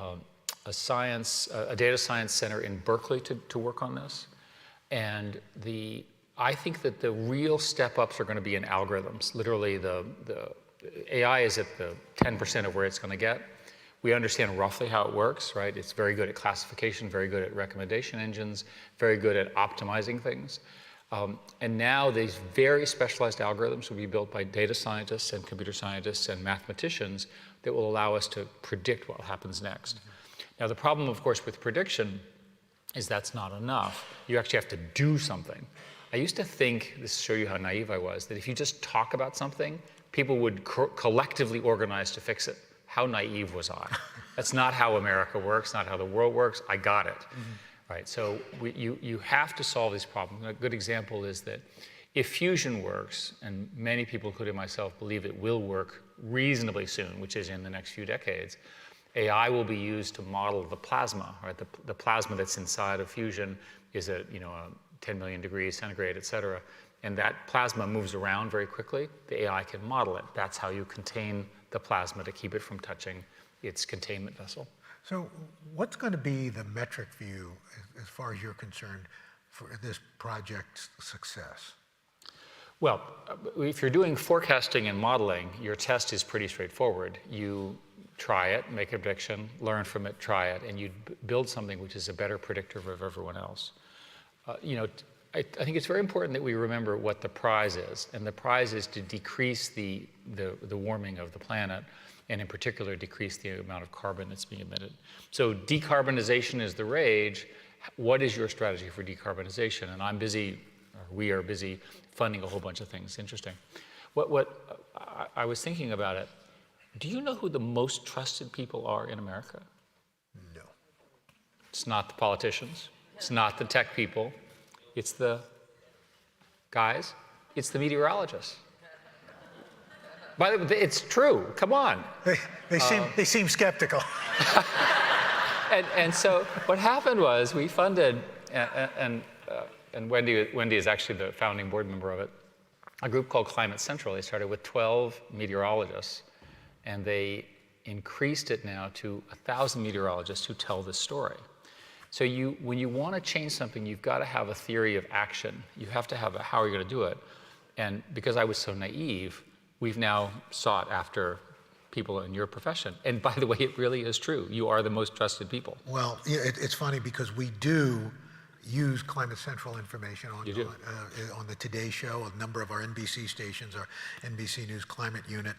data science center in Berkeley to work on this. And I think that the real step-ups are going to be in algorithms. Literally, AI is at the 10% of where it's going to get. We understand roughly how it works, right? It's very good at classification, very good at recommendation engines, very good at optimizing things. And now these very specialized algorithms will be built by data scientists and computer scientists and mathematicians that will allow us to predict what happens next. Now, the problem, of course, with prediction is that's not enough. You actually have to do something. I used to think, this shows you how naive I was, that if you just talk about something, people would collectively organize to fix it. How naive was I? That's not how America works, not how the world works. I got it. Right, so you have to solve these problems. A good example is that if fusion works, and many people, including myself, believe it will work reasonably soon, which is in the next few decades, AI will be used to model the plasma, right? The plasma that's inside of fusion is at 10 million degrees centigrade, et cetera. And that plasma moves around very quickly. The AI can model it. That's how you contain the plasma to keep it from touching its containment vessel. So what's going to be the metric for you, as far as you're concerned, for this project's success? Well, if you're doing forecasting and modeling, your test is pretty straightforward. You try it, make a prediction, learn from it, try it, and you build something which is a better predictor of everyone else. I think it's very important that we remember what the prize is, and the prize is to decrease the warming of the planet, and in particular, decrease the amount of carbon that's being emitted. So decarbonization is the rage. What is your strategy for decarbonization? And I'm busy, or we are busy, funding a whole bunch of things. Interesting. I was thinking about it. Do you know who the most trusted people are in America? No. It's not the politicians. It's not the tech people. It's the guys. It's the meteorologists. By the way, it's true. Come on. They seem skeptical. And so what happened was we funded, and Wendy is actually the founding board member of it, a group called Climate Central. They started with 12 meteorologists, and they increased it now to 1,000 meteorologists who tell this story. So when you want to change something, you've got to have a theory of action. You have to have a how are you going to do it. And because I was so naive, we've now sought after people in your profession. And by the way, it really is true. You are the most trusted people. Well, yeah, it's funny because we do use Climate Central information on the Today Show. A number of our NBC stations, our NBC News Climate Unit,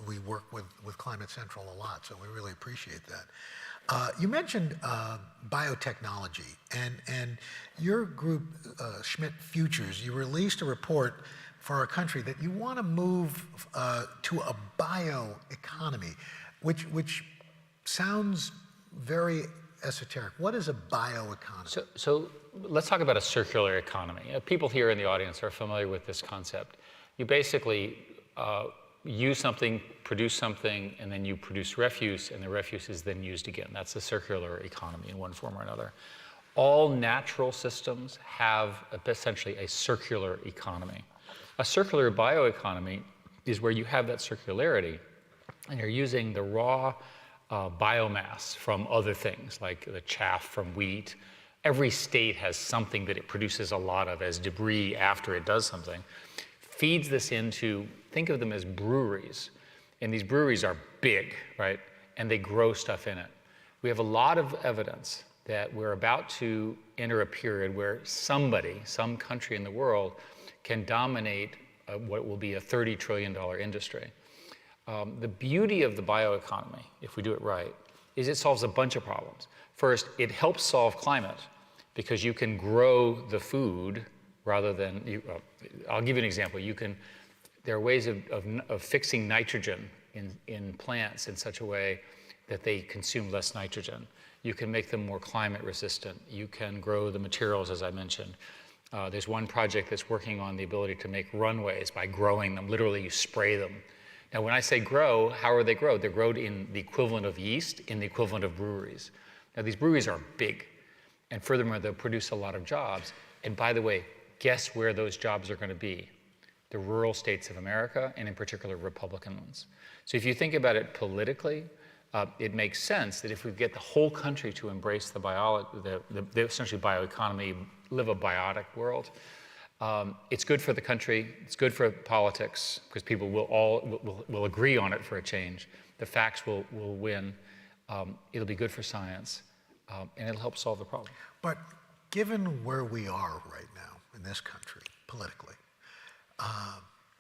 we work with Climate Central a lot, so we really appreciate that. You mentioned biotechnology, and your group, Schmidt Futures, you released a report for our country that you want to move to a bioeconomy, which sounds very esoteric. What is a bioeconomy? So let's talk about a circular economy. People here in the audience are familiar with this concept. You basically use something, produce something, and then you produce refuse, and the refuse is then used again. That's a circular economy in one form or another. All natural systems have essentially a circular economy. A circular bioeconomy is where you have that circularity, and you're using the raw biomass from other things, like the chaff from wheat. Every state has something that it produces a lot of as debris after it does something. Feeds this into, think of them as breweries. And these breweries are big, right? And they grow stuff in it. We have a lot of evidence that we're about to enter a period where somebody, some country in the world, can dominate what will be a $30 trillion industry. The beauty of the bioeconomy, if we do it right, is it solves a bunch of problems. First, it helps solve climate because you can grow the food rather than, I'll give you an example. There are ways of fixing nitrogen in plants in such a way that they consume less nitrogen. You can make them more climate resistant. You can grow the materials, as I mentioned. There's one project that's working on the ability to make runways by growing them. Literally, you spray them. Now, when I say grow, how are they grown? They're grown in the equivalent of yeast, in the equivalent of breweries. Now, these breweries are big, and furthermore, they'll produce a lot of jobs. And by the way, guess where those jobs are going to be? The rural states of America, and in particular, Republican ones. So if you think about it politically, it makes sense that if we get the whole country to embrace the essentially bioeconomy, live a biotic world, It's good for the country. It's good for politics because people will agree on it for a change. The facts will win. It'll be good for science, and it'll help solve the problem. But given where we are right now in this country, politically,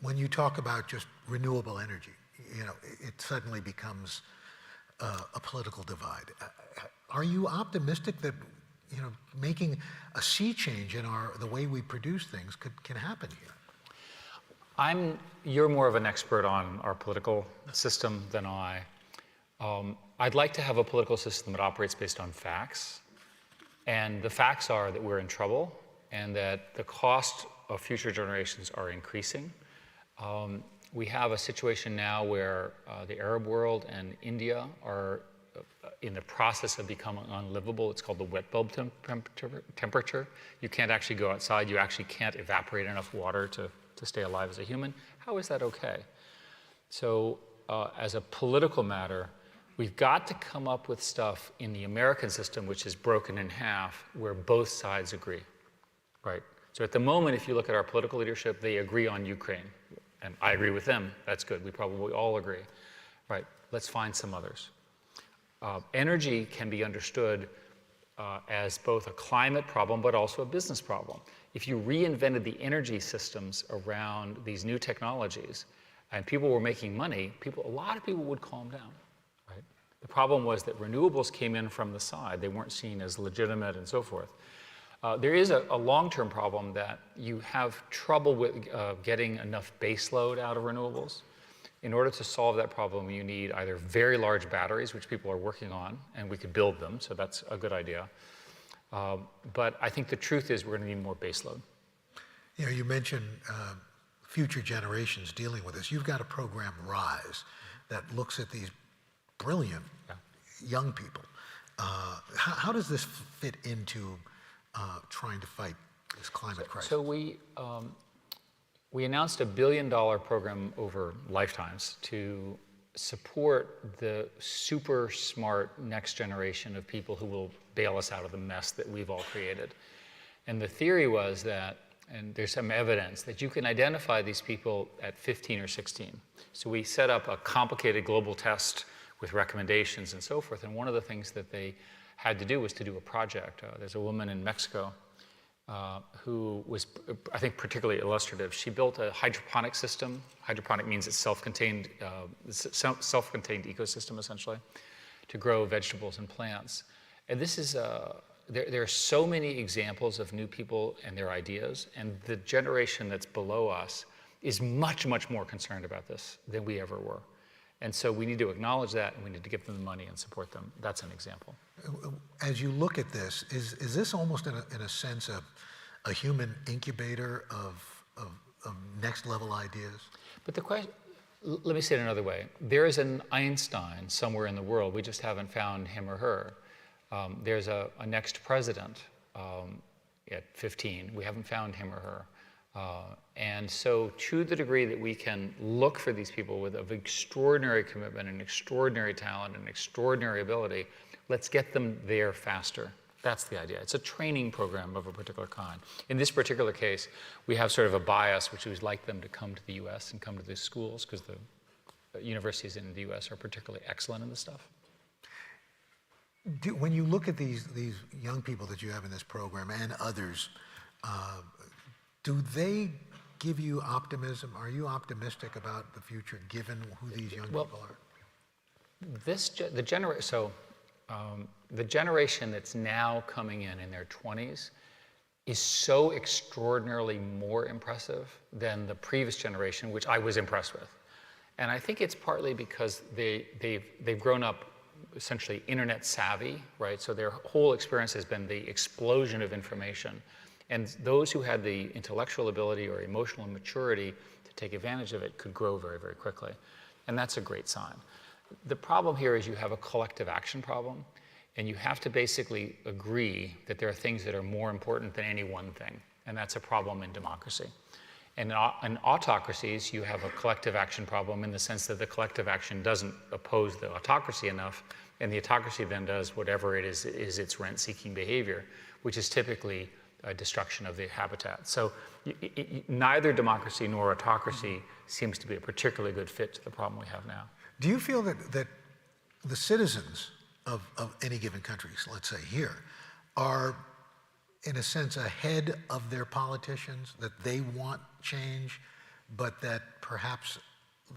when you talk about just renewable energy, it suddenly becomes a political divide. Are you optimistic that making a sea change in the way we produce things can happen here? You're more of an expert on our political system than I. I'd like to have a political system that operates based on facts. And the facts are that we're in trouble and that the cost of future generations are increasing. We have a situation now where the Arab world and India are in the process of becoming unlivable. It's called the wet bulb temperature. You can't actually go outside. You actually can't evaporate enough water to stay alive as a human. How is that okay? So as a political matter, we've got to come up with stuff in the American system, which is broken in half, where both sides agree, right? So at the moment, if you look at our political leadership, they agree on Ukraine. And I agree with them. That's good. We probably all agree, right? Let's find some others. Energy can be understood as both a climate problem, but also a business problem. If you reinvented the energy systems around these new technologies and people were making money, a lot of people would calm down, right? The problem was that renewables came in from the side. They weren't seen as legitimate and so forth. There is a long-term problem that you have trouble with getting enough base load out of renewables. In order to solve that problem, you need either very large batteries, which people are working on, and we could build them, so that's a good idea. But I think the truth is we're going to need more base load. You mentioned future generations dealing with this. You've got a program, RISE, that looks at these brilliant young people. How does this fit into trying to fight this climate crisis? So we announced $1 billion program over lifetimes to support the super smart next generation of people who will bail us out of the mess that we've all created. And the theory was that, and there's some evidence, that you can identify these people at 15 or 16. So we set up a complicated global test with recommendations and so forth. And one of the things that they had to do was to do a project. There's a woman in Mexico who was, I think, particularly illustrative. She built a hydroponic system. Hydroponic means it's self-contained ecosystem, essentially, to grow vegetables and plants. And this is, there are so many examples of new people and their ideas, and the generation that's below us is much, much more concerned about this than we ever were. And so we need to acknowledge that, and we need to give them the money and support them. That's an example. As you look at this, is this almost in a sense a human incubator of next level ideas? But the question, let me say it another way. There is an Einstein somewhere in the world. We just haven't found him or her. There's a next president at 15. We haven't found him or her. And so to the degree that we can look for these people of extraordinary commitment and extraordinary talent and extraordinary ability, let's get them there faster. That's the idea. It's a training program of a particular kind. In this particular case, we have sort of a bias, which is like them to come to the US and come to these schools, because the universities in the US are particularly excellent in this stuff. When you look at these young people that you have in this program and others, do they give you optimism? Are you optimistic about the future, given who these young people are? The generation that's now coming in their 20s is so extraordinarily more impressive than the previous generation, which I was impressed with. And I think it's partly because they've grown up essentially internet savvy, right? So their whole experience has been the explosion of information. And those who had the intellectual ability or emotional maturity to take advantage of it could grow very, very quickly. And that's a great sign. The problem here is you have a collective action problem, and you have to basically agree that there are things that are more important than any one thing. And that's a problem in democracy. And in autocracies, you have a collective action problem in the sense that the collective action doesn't oppose the autocracy enough, and the autocracy then does whatever it is its rent-seeking behavior, which is typically destruction of the habitat. So neither democracy nor autocracy seems to be a particularly good fit to the problem we have now. Do you feel that the citizens of any given country, so let's say here, are in a sense ahead of their politicians, that they want change, but that perhaps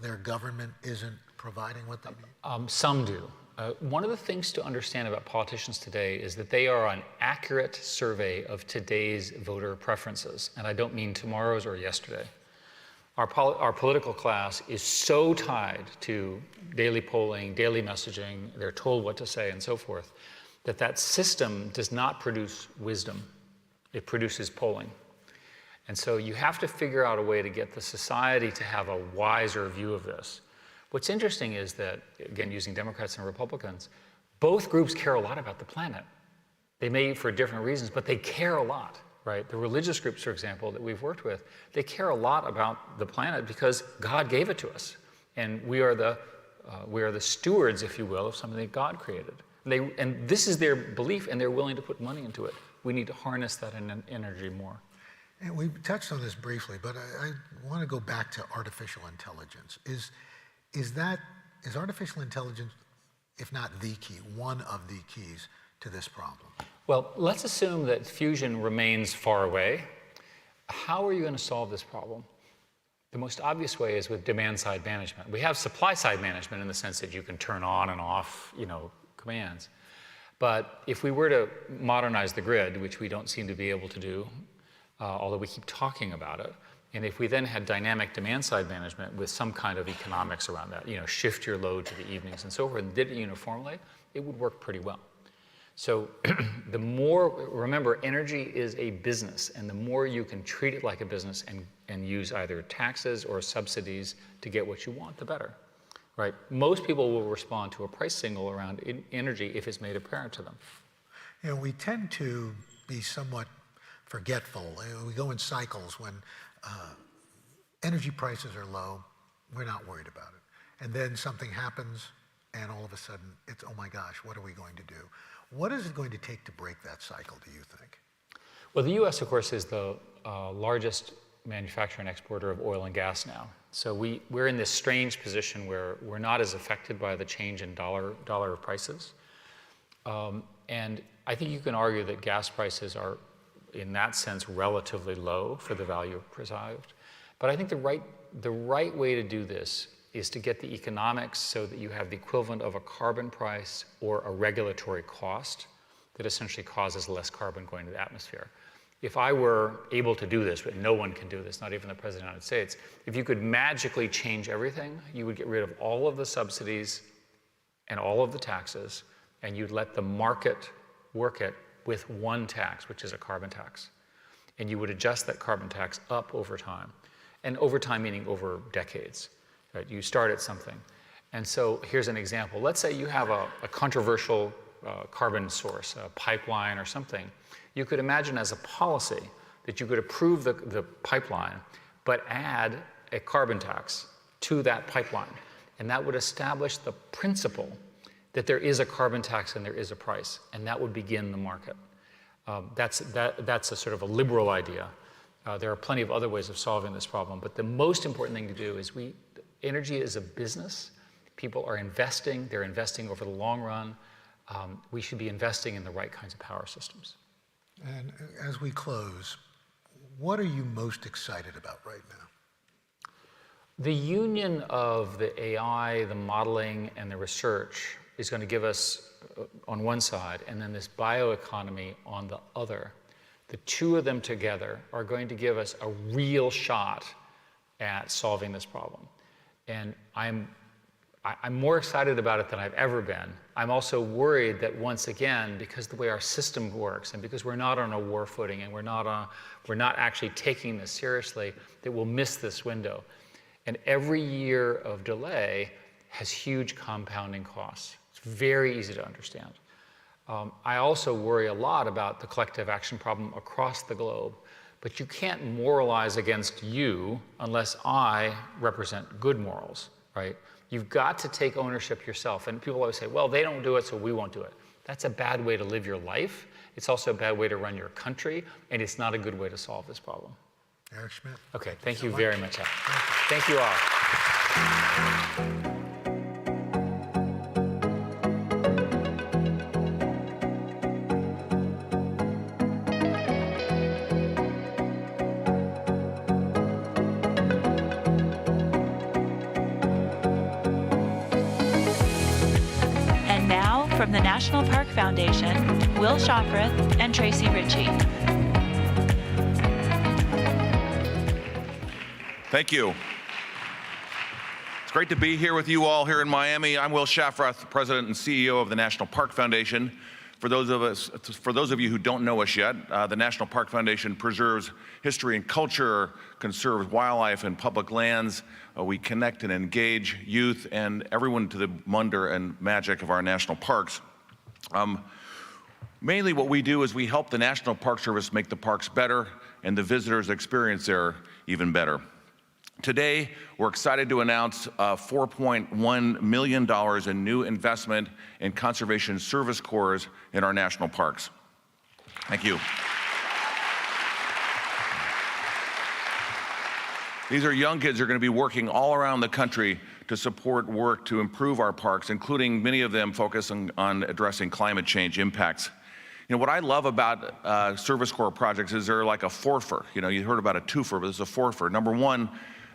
their government isn't providing what they need? Some do. One of the things to understand about politicians today is that they are an accurate survey of today's voter preferences. And I don't mean tomorrow's or yesterday. Our political class is so tied to daily polling, daily messaging, they're told what to say and so forth, that system does not produce wisdom. It produces polling. And so you have to figure out a way to get the society to have a wiser view of this. What's interesting is that, again, using Democrats and Republicans, both groups care a lot about the planet. They may for different reasons, but they care a lot, right? The religious groups, for example, that we've worked with, they care a lot about the planet because God gave it to us. And we are the stewards, if you will, of something that God created. And this is their belief, and they're willing to put money into it. We need to harness that energy more. And we touched on this briefly, but I want to go back to artificial intelligence. Is artificial intelligence, if not the key, one of the keys to this problem? Well, let's assume that fusion remains far away. How are you going to solve this problem? The most obvious way is with demand-side management. We have supply-side management in the sense that you can turn on and off, commands. But if we were to modernize the grid, which we don't seem to be able to do, although we keep talking about it, and if we then had dynamic demand-side management with some kind of economics around that, shift your load to the evenings and so forth, and did it uniformly, it would work pretty well. So remember, energy is a business, and the more you can treat it like a business and use either taxes or subsidies to get what you want, the better, right? Most people will respond to a price signal around energy if it's made apparent to them. We tend to be somewhat forgetful. We go in cycles when energy prices are low, we're not worried about it. And then something happens, and all of a sudden, it's, oh my gosh, what are we going to do? What is it going to take to break that cycle, do you think? Well, the U.S., of course, is the largest manufacturer and exporter of oil and gas now. So we're in this strange position where we're not as affected by the change in dollar prices. And I think you can argue that gas prices are, in that sense, relatively low for the value preserved. But I think the right way to do this is to get the economics so that you have the equivalent of a carbon price or a regulatory cost that essentially causes less carbon going to the atmosphere. If I were able to do this, but no one can do this, not even the President of the United States, if you could magically change everything, you would get rid of all of the subsidies and all of the taxes, and you'd let the market work it with one tax, which is a carbon tax. And you would adjust that carbon tax up over time. And over time meaning over decades. Right? You start at something. And so here's an example. Let's say you have a controversial carbon source, a pipeline or something. You could imagine as a policy that you could approve the pipeline, but add a carbon tax to that pipeline. And that would establish the principle that there is a carbon tax and there is a price, and that would begin the market. That's a sort of a liberal idea. There are plenty of other ways of solving this problem, but the most important thing to do is energy is a business. People are investing, they're investing over the long run. We should be investing in the right kinds of power systems. And as we close, what are you most excited about right now? The union of the AI, the modeling, and the research is going to give us, on one side, and then this bioeconomy on the other. The two of them together are going to give us a real shot at solving this problem. And I'm more excited about it than I've ever been. I'm also worried that once again, because the way our system works and because we're not on a war footing and we're not actually taking this seriously, that we'll miss this window. And every year of delay has huge compounding costs. It's very easy to understand. I also worry a lot about the collective action problem across the globe. But you can't moralize against you unless I represent good morals, right? You've got to take ownership yourself. And people always say, well, they don't do it, so we won't do it. That's a bad way to live your life. It's also a bad way to run your country, and it's not a good way to solve this problem. Eric Schmidt. Okay, thank you very much. Thank you all. And now, from the National Park Foundation, Will Shafroth and Tracy Ritchie. Thank you. It's great to be here with you all here in Miami. I'm Will Shafroth, President and CEO of the National Park Foundation. For those of you who don't know us yet, the National Park Foundation preserves history and culture, conserves wildlife and public lands. We connect and engage youth and everyone to the wonder and magic of our national parks. Mainly what we do is we help the National Park Service make the parks better and the visitors' experience there even better. Today, we're excited to announce $4.1 million in new investment in conservation service corps in our national parks. Thank you. These are young kids who are going to be working all around the country to support work to improve our parks, including many of them focusing on addressing climate change impacts. You know, what I love about Service Corps projects is they're like a fourfer. You know, you heard about a twofer, but this is a fourfer. Number one,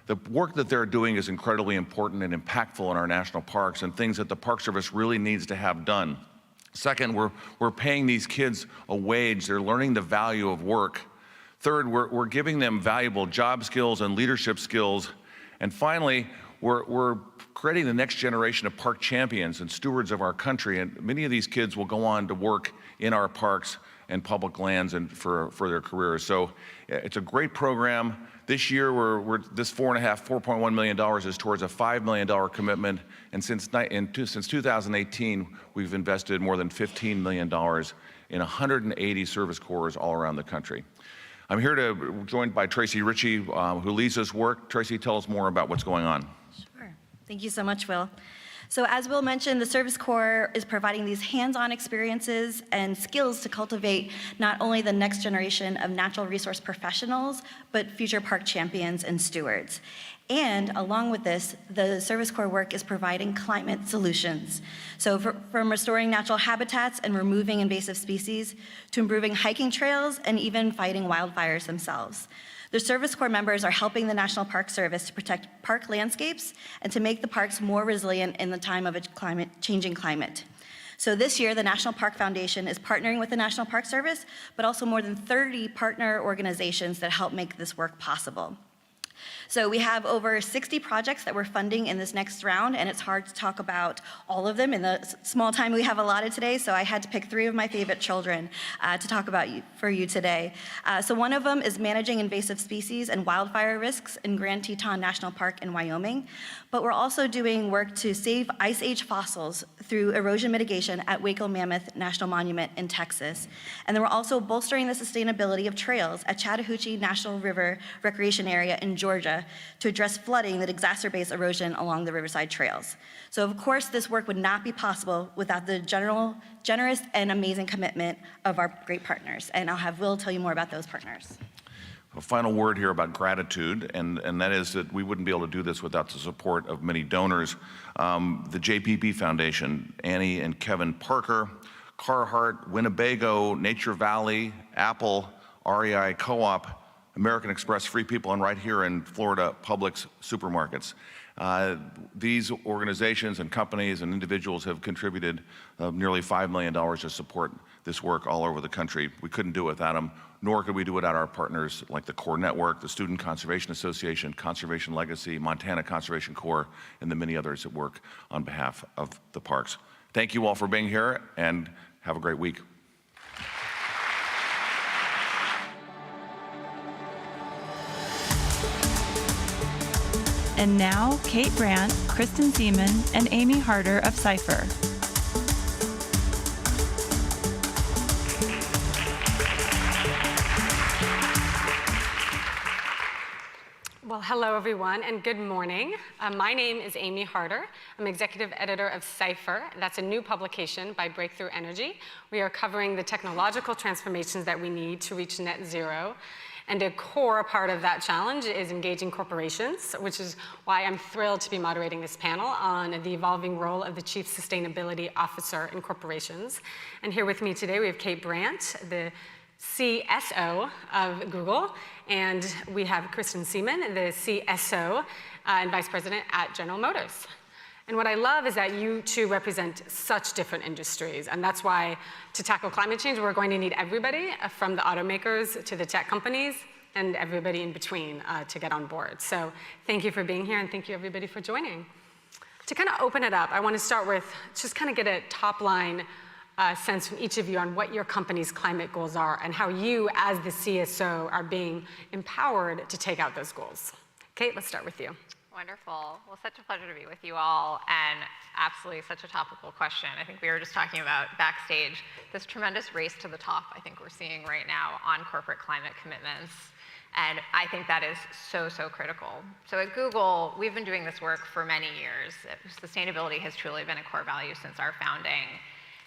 the work that they're doing is incredibly important and impactful in our national parks and things that the Park Service really needs to have done. Second, we're paying these kids a wage. They're learning the value of work. Third, we're giving them valuable job skills and leadership skills. And finally, we're creating the next generation of park champions and stewards of our country. And many of these kids will go on to work in our parks and public lands and for their careers. So it's a great program. This year, this $4.1 million is towards a $5 million commitment. And since 2018, we've invested more than $15 million in 180 service corps all around the country. I'm here joined by Tracy Ritchie, who leads this work. Tracy, tell us more about what's going on. Sure. Thank you so much, Will. So as Will mentioned, the Service Corps is providing these hands-on experiences and skills to cultivate not only the next generation of natural resource professionals, but future park champions and stewards. And along with this, the Service Corps work is providing climate solutions. So from restoring natural habitats and removing invasive species to improving hiking trails and even fighting wildfires themselves. The Service Corps members are helping the National Park Service to protect park landscapes and to make the parks more resilient in the time of a changing climate. So this year, the National Park Foundation is partnering with the National Park Service, but also more than 30 partner organizations that help make this work possible. So we have over 60 projects that we're funding in this next round, and it's hard to talk about all of them in the small time we have allotted today, so I had to pick 3 of my favorite children to talk about for you today. So one of them is managing invasive species and wildfire risks in Grand Teton National Park in Wyoming, but we're also doing work to save Ice Age fossils through erosion mitigation at Waco Mammoth National Monument in Texas. And then we're also bolstering the sustainability of trails at Chattahoochee National River Recreation Area in Georgia to address flooding that exacerbates erosion along the riverside trails. So of course, this work would not be possible without the generous and amazing commitment of our great partners. And I'll have Will tell you more about those partners. A final word here about gratitude, and that is that we wouldn't be able to do this without the support of many donors. The JPP Foundation, Annie and Kevin Parker, Carhartt, Winnebago, Nature Valley, Apple, REI Co-op, American Express, Free People, and right here in Florida, Publix supermarkets. These organizations and companies and individuals have contributed nearly $5 million to support this work all over the country. We couldn't do it without them, nor could we do it without our partners like the Corps Network, the Student Conservation Association, Conservation Legacy, Montana Conservation Corps, and the many others that work on behalf of the parks. Thank you all for being here, and have a great week. And now, Kate Brandt, Kristen Seaman, and Amy Harder of Cypher. Well, hello, everyone, and good morning. My name is Amy Harder. I'm executive editor of Cypher. That's a new publication by Breakthrough Energy. We are covering the technological transformations that we need to reach net zero. And a core part of that challenge is engaging corporations, which is why I'm thrilled to be moderating this panel on the evolving role of the Chief Sustainability Officer in corporations. And here with me today, we have Kate Brandt, the CSO of Google, and we have Kristen Seaman, the CSO and Vice President at General Motors. And what I love is that you two represent such different industries, and that's why to tackle climate change, we're going to need everybody from the automakers to the tech companies and everybody in between to get on board. So thank you for being here, and thank you everybody for joining. To kind of open it up, I want to start with just kind of get a top line sense from each of you on what your company's climate goals are and how you, as the CSO, are being empowered to take out those goals. Kate, let's start with you. Wonderful. Well, such a pleasure to be with you all, and absolutely such a topical question. I think we were just talking about backstage this tremendous race to the top I think we're seeing right now on corporate climate commitments. And I think that is so, so critical. So at Google, we've been doing this work for many years. Sustainability has truly been a core value since our founding.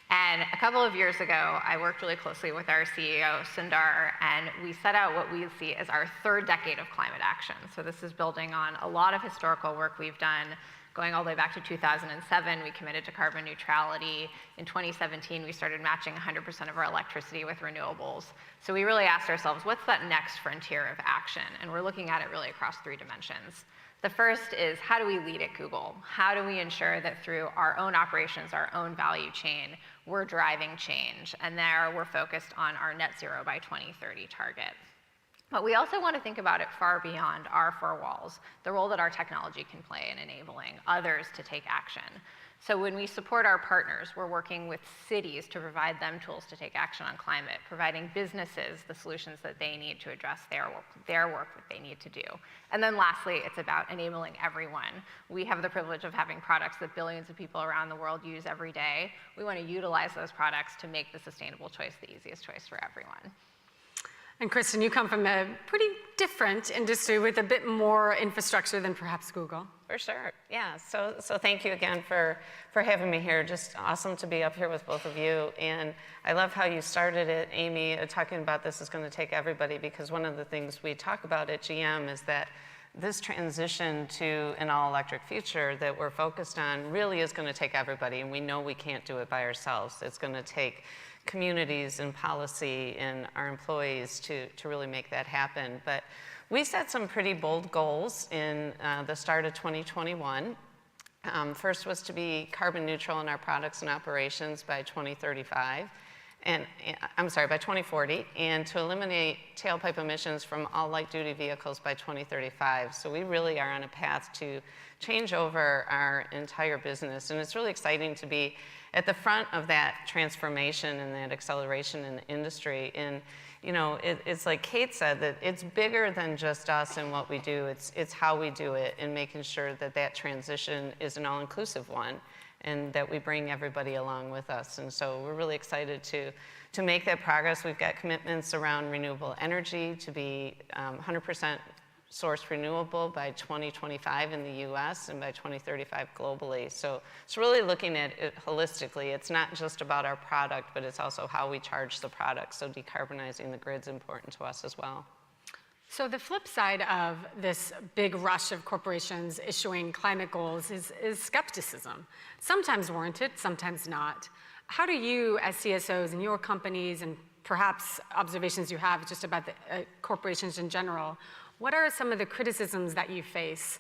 And a couple of years ago, I worked really closely with our CEO, Sundar, and we set out what we see as our third decade of climate action. So this is building on a lot of historical work we've done. Going all the way back to 2007, we committed to carbon neutrality. In 2017, we started matching 100% of our electricity with renewables. So we really asked ourselves, what's that next frontier of action? And we're looking at it really across three dimensions. The first is, how do we lead at Google? How do we ensure that through our own operations, our own value chain, we're driving change? And there we're focused on our net zero by 2030 target. But we also want to think about it far beyond our four walls, the role that our technology can play in enabling others to take action. So when we support our partners, we're working with cities to provide them tools to take action on climate, providing businesses the solutions that they need to address their work that they need to do. And then lastly, it's about enabling everyone. We have the privilege of having products that billions of people around the world use every day. We want to utilize those products to make the sustainable choice the easiest choice for everyone. And Kristen, you come from a pretty different industry with a bit more infrastructure than perhaps Google. For sure, yeah. So thank you again for having me here. Just awesome to be up here with both of you. And I love how you started it, Amy, talking about this is going to take everybody, because one of the things we talk about at GM is that this transition to an all-electric future that we're focused on really is going to take everybody, and we know we can't do it by ourselves. It's going to take communities and policy and our employees to really make that happen. But we set some pretty bold goals in the start of 2021. First was to be carbon neutral in our products and operations by 2035. By 2040, and to eliminate tailpipe emissions from all light-duty vehicles by 2035. So we really are on a path to change over our entire business, and it's really exciting to be at the front of that transformation and that acceleration in the industry. And you know, it's like Kate said, that it's bigger than just us and what we do. It's how we do it, and making sure that that transition is an all-inclusive one, and that we bring everybody along with us. And so we're really excited to make that progress. We've got commitments around renewable energy to be 100% sourced renewable by 2025 in the US and by 2035 globally. So it's really looking at it holistically. It's not just about our product, but it's also how we charge the product. So decarbonizing the grid's important to us as well. So the flip side of this big rush of corporations issuing climate goals is skepticism. Sometimes warranted, sometimes not. How do you, as CSOs in your companies, and perhaps observations you have just about the corporations in general, what are some of the criticisms that you face,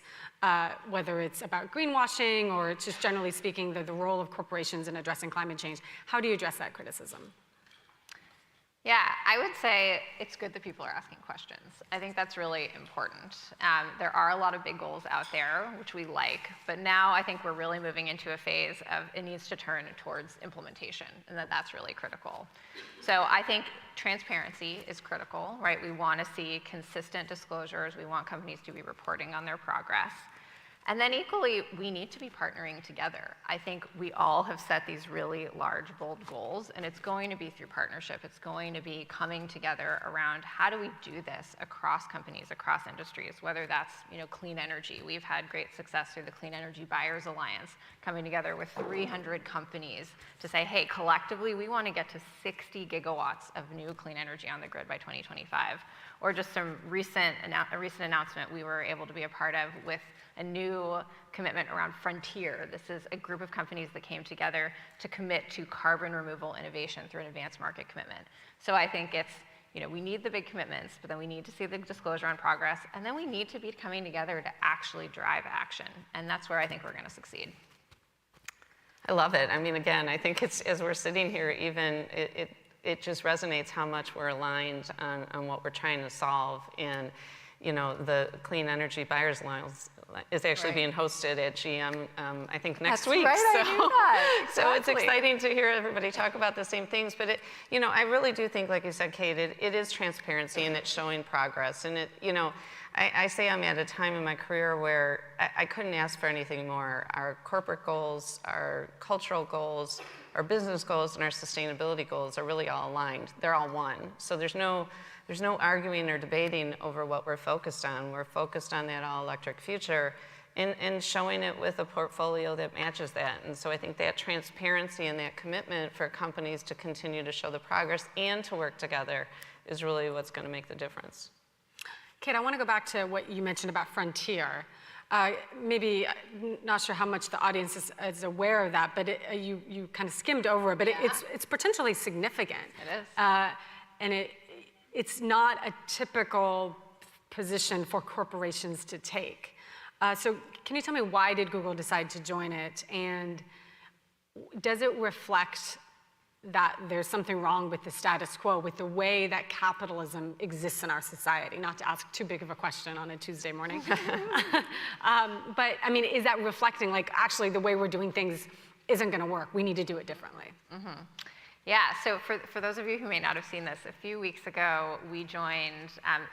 whether it's about greenwashing or just generally speaking, the role of corporations in addressing climate change? How do you address that criticism? Yeah, I would say it's good that people are asking questions. I think that's really important. There are a lot of big goals out there, which we like, but now I think we're really moving into a phase of it needs to turn towards implementation, and that's really critical. So I think transparency is critical, right? We want to see consistent disclosures. We want companies to be reporting on their progress. And then equally, we need to be partnering together. I think we all have set these really large, bold goals, and it's going to be through partnership. It's going to be coming together around how do we do this across companies, across industries, whether that's clean energy. We've had great success through the Clean Energy Buyers Alliance, coming together with 300 companies to say, hey, collectively, we want to get to 60 gigawatts of new clean energy on the grid by 2025. Or just a recent announcement we were able to be a part of with a new commitment around Frontier. This is a group of companies that came together to commit to carbon removal innovation through an advanced market commitment. So I think it's, we need the big commitments, but then we need to see the disclosure on progress, and then we need to be coming together to actually drive action. And that's where I think we're going to succeed. I love it. I mean, again, I think it's, as we're sitting here, even it just resonates how much we're aligned on what we're trying to solve. And the Clean Energy Buyers Alliance is actually being hosted at GM, I think next week. Right, I knew that. Exactly. So it's exciting to hear everybody talk about the same things. But I really do think, like you said, Kate, it is transparency and it's showing progress. And I say I'm at a time in my career where I couldn't ask for anything more. Our corporate goals, our cultural goals, our business goals, and our sustainability goals are really all aligned. They're all one. So there's no arguing or debating over what we're focused on. We're focused on that all-electric future and showing it with a portfolio that matches that. And so I think that transparency and that commitment for companies to continue to show the progress and to work together is really what's going to make the difference. Kate, I want to go back to what you mentioned about Frontier. Maybe not sure how much the audience is aware of that, but you kind of skimmed over it, but it's potentially significant. It is. And it's not a typical position for corporations to take. So can you tell me, why did Google decide to join it? And does it reflect that there's something wrong with the status quo, with the way that capitalism exists in our society? Not to ask too big of a question on a Tuesday morning. But I mean, is that reflecting, like, actually the way we're doing things isn't going to work? We need to do it differently. Mm-hmm. Yeah, so for those of you who may not have seen this, a few weeks ago, we joined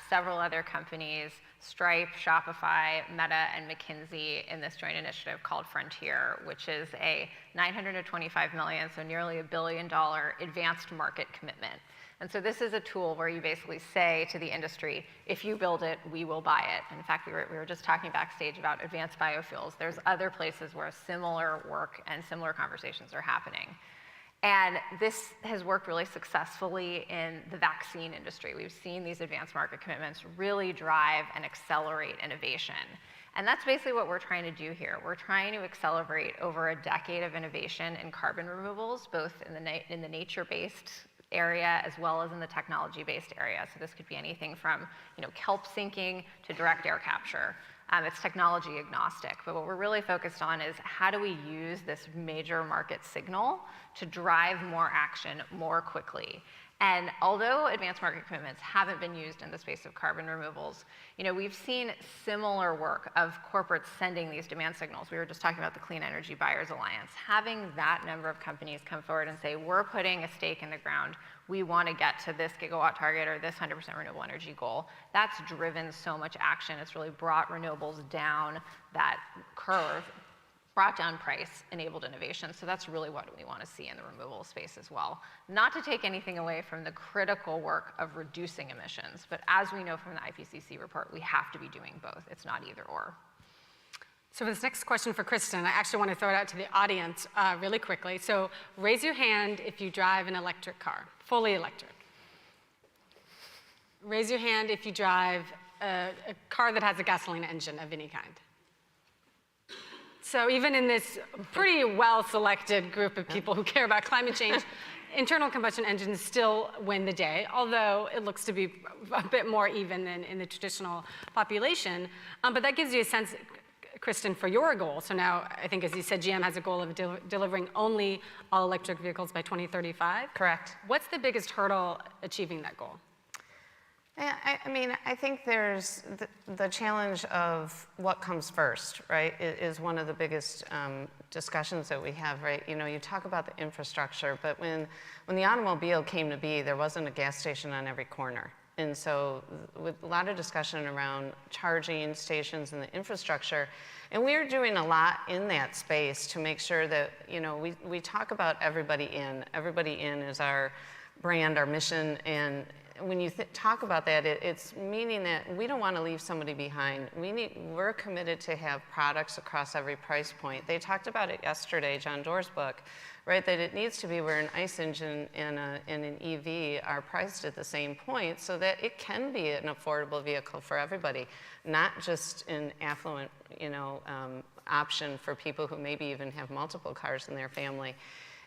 several other companies, Stripe, Shopify, Meta, and McKinsey, in this joint initiative called Frontier, which is a $925 million, so nearly $1 billion advanced market commitment. And so this is a tool where you basically say to the industry, if you build it, we will buy it. In fact, we were just talking backstage about advanced biofuels. There's other places where similar work and similar conversations are happening. And this has worked really successfully in the vaccine industry. We've seen these advanced market commitments really drive and accelerate innovation. And that's basically what we're trying to do here. We're trying to accelerate over a decade of innovation in carbon removals, both in the nature-based area as well as in the technology-based area. So this could be anything from kelp sinking to direct air capture. It's technology agnostic, but what we're really focused on is how do we use this major market signal to drive more action more quickly. And although advanced market commitments haven't been used in the space of carbon removals, we've seen similar work of corporates sending these demand signals. We were just talking about the Clean Energy Buyers Alliance. Having that number of companies come forward and say, we're putting a stake in the ground, we want to get to this gigawatt target or this 100% renewable energy goal, that's driven so much action. It's really brought renewables down that curve, brought down price, enabled innovation. So that's really what we want to see in the removal space as well. Not to take anything away from the critical work of reducing emissions, but as we know from the IPCC report, we have to be doing both. It's not either or. So for this next question for Kristen, I actually want to throw it out to the audience really quickly. So raise your hand if you drive an electric car, fully electric. Raise your hand if you drive a car that has a gasoline engine of any kind. So even in this pretty well-selected group of people who care about climate change, internal combustion engines still win the day, although it looks to be a bit more even than in the traditional population. But that gives you a sense, Kristen, for your goal. So now, I think, as you said, GM has a goal of delivering only all-electric vehicles by 2035. Correct. What's the biggest hurdle achieving that goal? Yeah, I mean, I think there's the challenge of what comes first, right, is one of the biggest discussions that we have, right? You talk about the infrastructure, but when the automobile came to be, there wasn't a gas station on every corner. And so with a lot of discussion around charging stations and the infrastructure, and we're doing a lot in that space to make sure that, we talk about everybody in. Everybody in is our brand, our mission, and when you talk about that, it's meaning that we don't want to leave somebody behind. We're committed to have products across every price point. They talked about it yesterday, John Doerr's book, right? That it needs to be where an ICE engine and an EV are priced at the same point so that it can be an affordable vehicle for everybody, not just an affluent, option for people who maybe even have multiple cars in their family.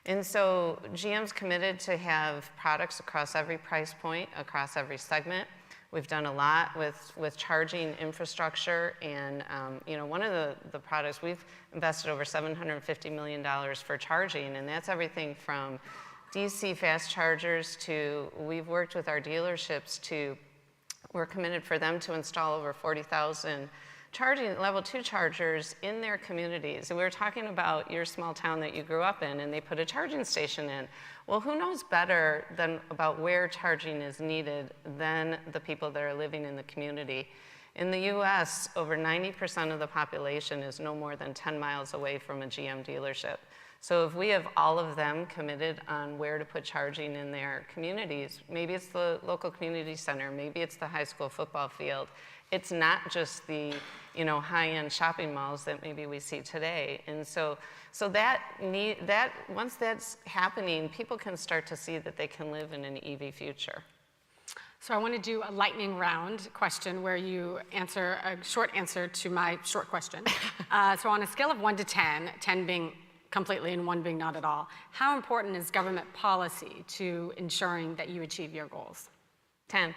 And so GM's committed to have products across every price point, across every segment. We've done a lot with charging infrastructure, and one of the products, we've invested over $750 million for charging, and that's everything from DC fast chargers to, we've worked with our dealerships we're committed for them to install over 40,000 charging level 2 chargers in their communities. And we were talking about your small town that you grew up in, and they put a charging station in. Well, who knows better about where charging is needed than the people that are living in the community? In the US, over 90% of the population is no more than 10 miles away from a GM dealership. So if we have all of them committed on where to put charging in their communities, maybe it's the local community center, maybe it's the high school football field. It's not just the high-end shopping malls that maybe we see today. And so that once that's happening, people can start to see that they can live in an EV future. So I want to do a lightning round question where you answer a short answer to my short question. So on a scale of 1 to 10, 10 being completely and 1 being not at all, how important is government policy to ensuring that you achieve your goals? 10.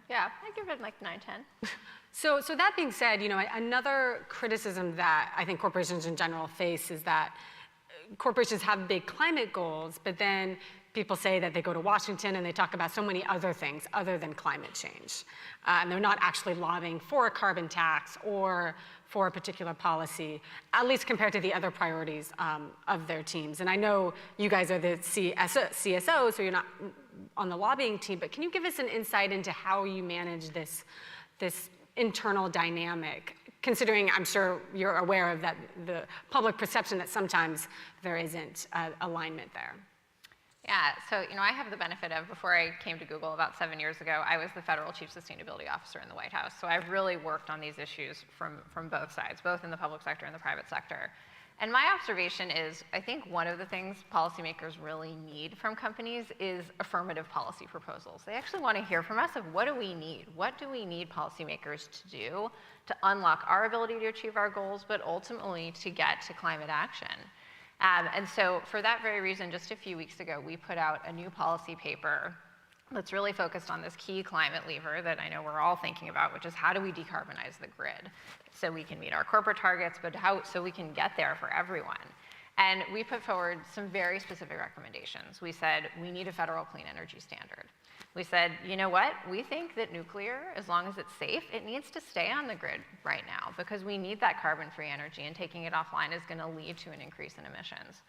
Yeah, I give it like 9, 10. So that being said, another criticism that I think corporations in general face is that corporations have big climate goals, but then people say that they go to Washington and they talk about so many other things other than climate change. And they're not actually lobbying for a carbon tax or for a particular policy, at least compared to the other priorities of their teams. And I know you guys are the CSO, so you're not on the lobbying team, but can you give us an insight into how you manage this internal dynamic, considering I'm sure you're aware of that the public perception that sometimes there isn't alignment there? Yeah, so I have the benefit of, before I came to Google about 7 years ago, I was the federal chief sustainability officer in the White House. So I've really worked on these issues from both sides, both in the public sector and the private sector. And my observation is, I think one of the things policymakers really need from companies is affirmative policy proposals. They actually want to hear from us of what do we need? What do we need policymakers to do to unlock our ability to achieve our goals, but ultimately to get to climate action? And so for that very reason, just a few weeks ago, we put out a new policy paper that's really focused on this key climate lever that I know we're all thinking about, which is how do we decarbonize the grid so we can meet our corporate targets, but so we can get there for everyone. And we put forward some very specific recommendations. We said we need a federal clean energy standard. We said, you know what? We think that nuclear, as long as it's safe, it needs to stay on the grid right now because we need that carbon-free energy, and taking it offline is going to lead to an increase in emissions.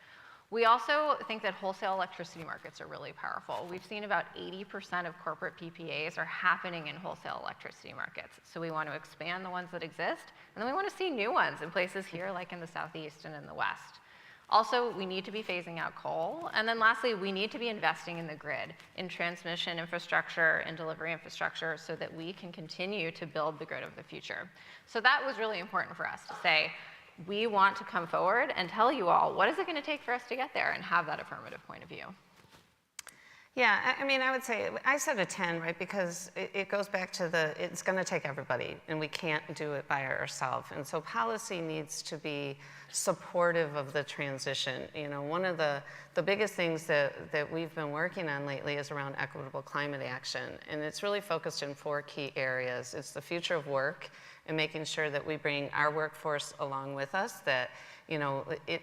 We also think that wholesale electricity markets are really powerful. We've seen about 80% of corporate PPAs are happening in wholesale electricity markets. So we want to expand the ones that exist, and then we want to see new ones in places here like in the Southeast and in the West. Also, we need to be phasing out coal. And then lastly, we need to be investing in the grid, in transmission infrastructure and delivery infrastructure so that we can continue to build the grid of the future. So that was really important for us to say, we want to come forward and tell you all, what is it going to take for us to get there, and have that affirmative point of view. Yeah, I mean, I would say, I said a 10, right, because it goes back to it's going to take everybody, and we can't do it by ourselves. And so policy needs to be supportive of the transition. One of the biggest things that we've been working on lately is around equitable climate action, and it's really focused in 4 key areas. It's the future of work, and making sure that we bring our workforce along with us, that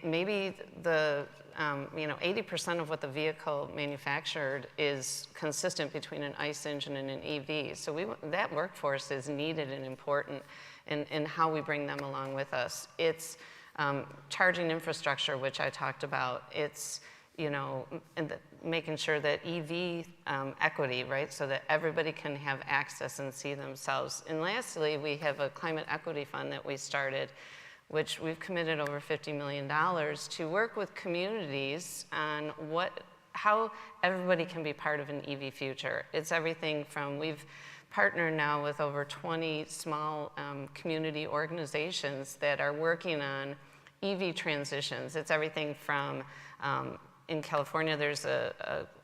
maybe the 80% of what the vehicle manufactured is consistent between an ICE engine and an EV. So that workforce is needed and important in how we bring them along with us. It's charging infrastructure, which I talked about. It's and making sure that EV equity, right, so that everybody can have access and see themselves. And lastly, we have a climate equity fund that we started, which we've committed over $50 million to work with communities on how everybody can be part of an EV future. It's everything from, we've partnered now with over 20 small community organizations that are working on EV transitions. It's everything from, in California, there's an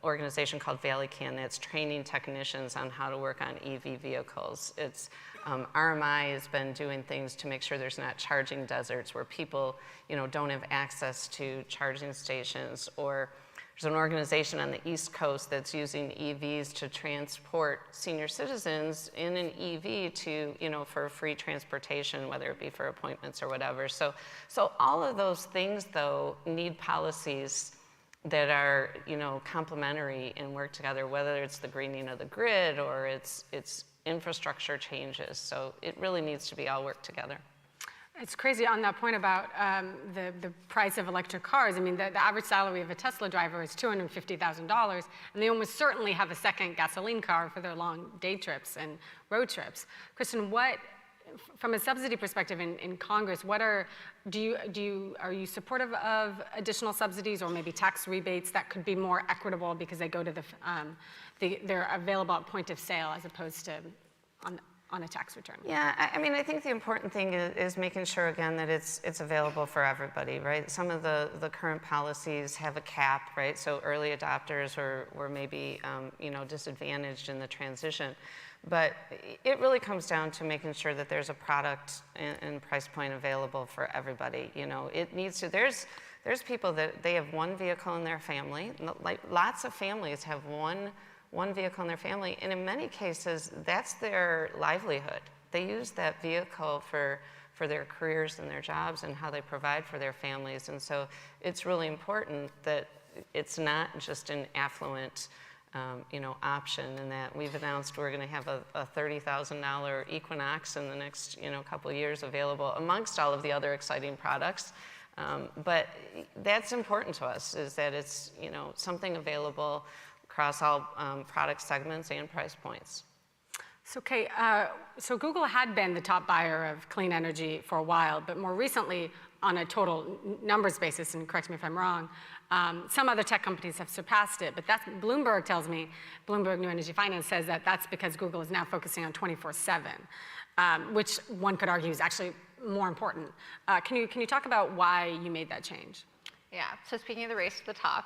organization called Valley Can that's training technicians on how to work on EV vehicles. It's RMI has been doing things to make sure there's not charging deserts where people, don't have access to charging stations. Or there's an organization on the East Coast that's using EVs to transport senior citizens in an EV to, for free transportation, whether it be for appointments or whatever. So all of those things, though, need policies that are, complementary and work together, whether it's the greening of the grid or it's infrastructure changes. So it really needs to be all work together. It's crazy on that point about the price of electric cars. I mean, the average salary of a Tesla driver is $250,000, and they almost certainly have a second gasoline car for their long day trips and road trips. Kristen, from a subsidy perspective in Congress, are you supportive of additional subsidies or maybe tax rebates that could be more equitable because they go to they're available at point of sale as opposed to on a tax return? Yeah, I think the important thing is making sure, again, that it's available for everybody, right? Some of the current policies have a cap, right? So early adopters were maybe, disadvantaged in the transition. But it really comes down to making sure that there's a product and price point available for everybody. It needs to, there's people that they have one vehicle in their family. Like lots of families have one vehicle in their family, and in many cases, that's their livelihood. They use that vehicle for their careers and their jobs and how they provide for their families. And so it's really important that it's not just an affluent option, and that we've announced we're going to have a $30,000 Equinox in the next couple of years available amongst all of the other exciting products. But that's important to us, is that it's something available across all product segments and price points. So, okay, so Google had been the top buyer of clean energy for a while, but more recently, on a total numbers basis, and correct me if I'm wrong, some other tech companies have surpassed it, but Bloomberg tells me, Bloomberg New Energy Finance says that that's because Google is now focusing on 24/7, which one could argue is actually more important. Can you talk about why you made that change? Yeah, so speaking of the race to the top,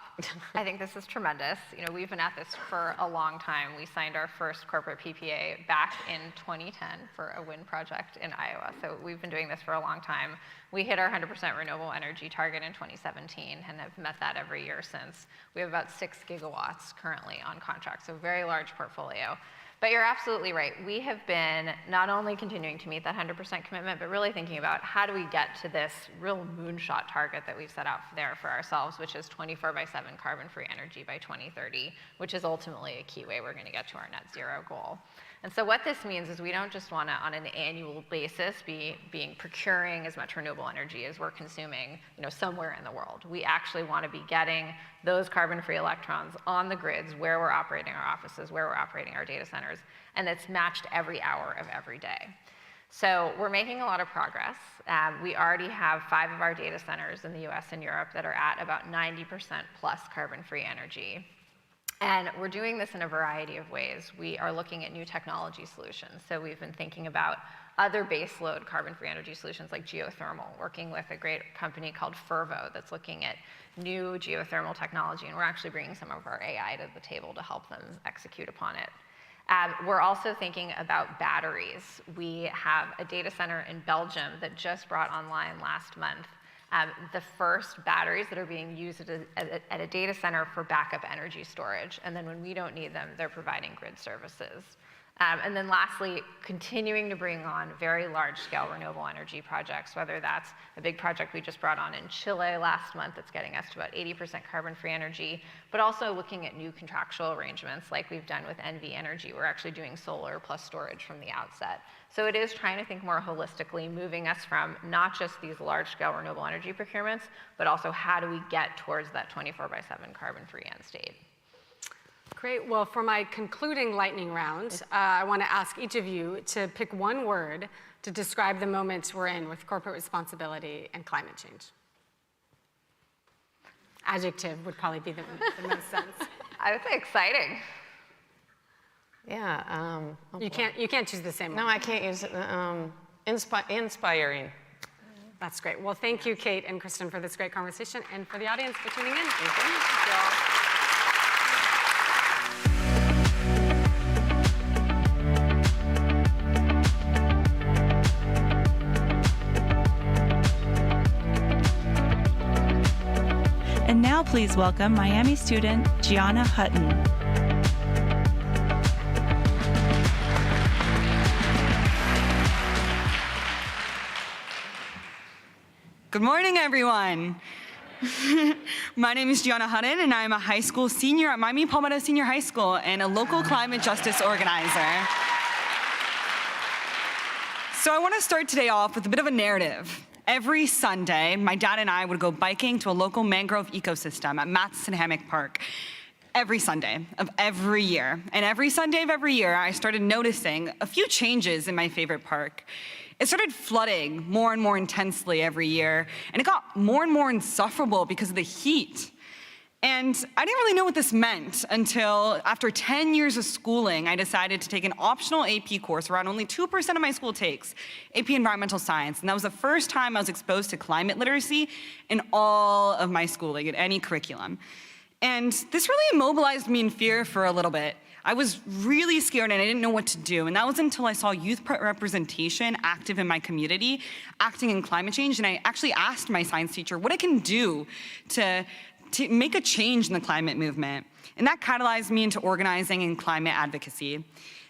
I think this is tremendous. We've been at this for a long time. We signed our first corporate PPA back in 2010 for a wind project in Iowa. So we've been doing this for a long time. We hit our 100% renewable energy target in 2017 and have met that every year since. We have about 6 gigawatts currently on contract, so very large portfolio. But you're absolutely right. We have been not only continuing to meet that 100% commitment, but really thinking about how do we get to this real moonshot target that we've set out there for ourselves, which is 24/7 carbon-free energy by 2030, which is ultimately a key way we're going to get to our net zero goal. And so what this means is we don't just want to, on an annual basis, be procuring as much renewable energy as we're consuming, somewhere in the world. We actually want to be getting those carbon-free electrons on the grids where we're operating our offices, where we're operating our data centers, and it's matched every hour of every day. So we're making a lot of progress. We already have 5 of our data centers in the US and Europe that are at about 90% plus carbon-free energy. And we're doing this in a variety of ways. We are looking at new technology solutions. So we've been thinking about other baseload carbon-free energy solutions like geothermal, working with a great company called Fervo that's looking at new geothermal technology. And we're actually bringing some of our AI to the table to help them execute upon it. We're also thinking about batteries. We have a data center in Belgium that just brought online last month the first batteries that are being used at a data center for backup energy storage. And then when we don't need them, they're providing grid services. And then lastly, continuing to bring on very large-scale renewable energy projects, whether that's a big project we just brought on in Chile last month that's getting us to about 80% carbon-free energy, but also looking at new contractual arrangements like we've done with NV Energy. We're actually doing solar plus storage from the outset. So it is trying to think more holistically, moving us from not just these large-scale renewable energy procurements, but also how do we get towards that 24/7 carbon-free end state. Great. Well, for my concluding lightning round, I want to ask each of you to pick one word to describe the moment we're in with corporate responsibility and climate change. Adjective would probably be the most sense. I would say exciting. Yeah. You can't choose the same one. No, I can't use it. Inspiring. That's great. Well, thank you, Kate and Kristen, for this great conversation, and for the audience for tuning in. Thank you all. And now please welcome Miami student Gianna Hutton. Good morning, everyone. My name is Gianna Hutton, and I'm a high school senior at Miami Palmetto Senior High School and a local climate justice organizer. So I want to start today off with a bit of a narrative. Every Sunday, my dad and I would go biking to a local mangrove ecosystem at Matson Hammock Park. Every Sunday of every year. And every Sunday of every year, I started noticing a few changes in my favorite park. It started flooding more and more intensely every year, and it got more and more insufferable because of the heat. And I didn't really know what this meant until after 10 years of schooling, I decided to take an optional AP course around only 2% of my school takes, AP Environmental Science. And that was the first time I was exposed to climate literacy in all of my schooling, in any curriculum. And this really immobilized me in fear for a little bit. I was really scared and I didn't know what to do. And that was until I saw youth representation active in my community, acting in climate change. And I actually asked my science teacher what I can do to make a change in the climate movement. And that catalyzed me into organizing and climate advocacy.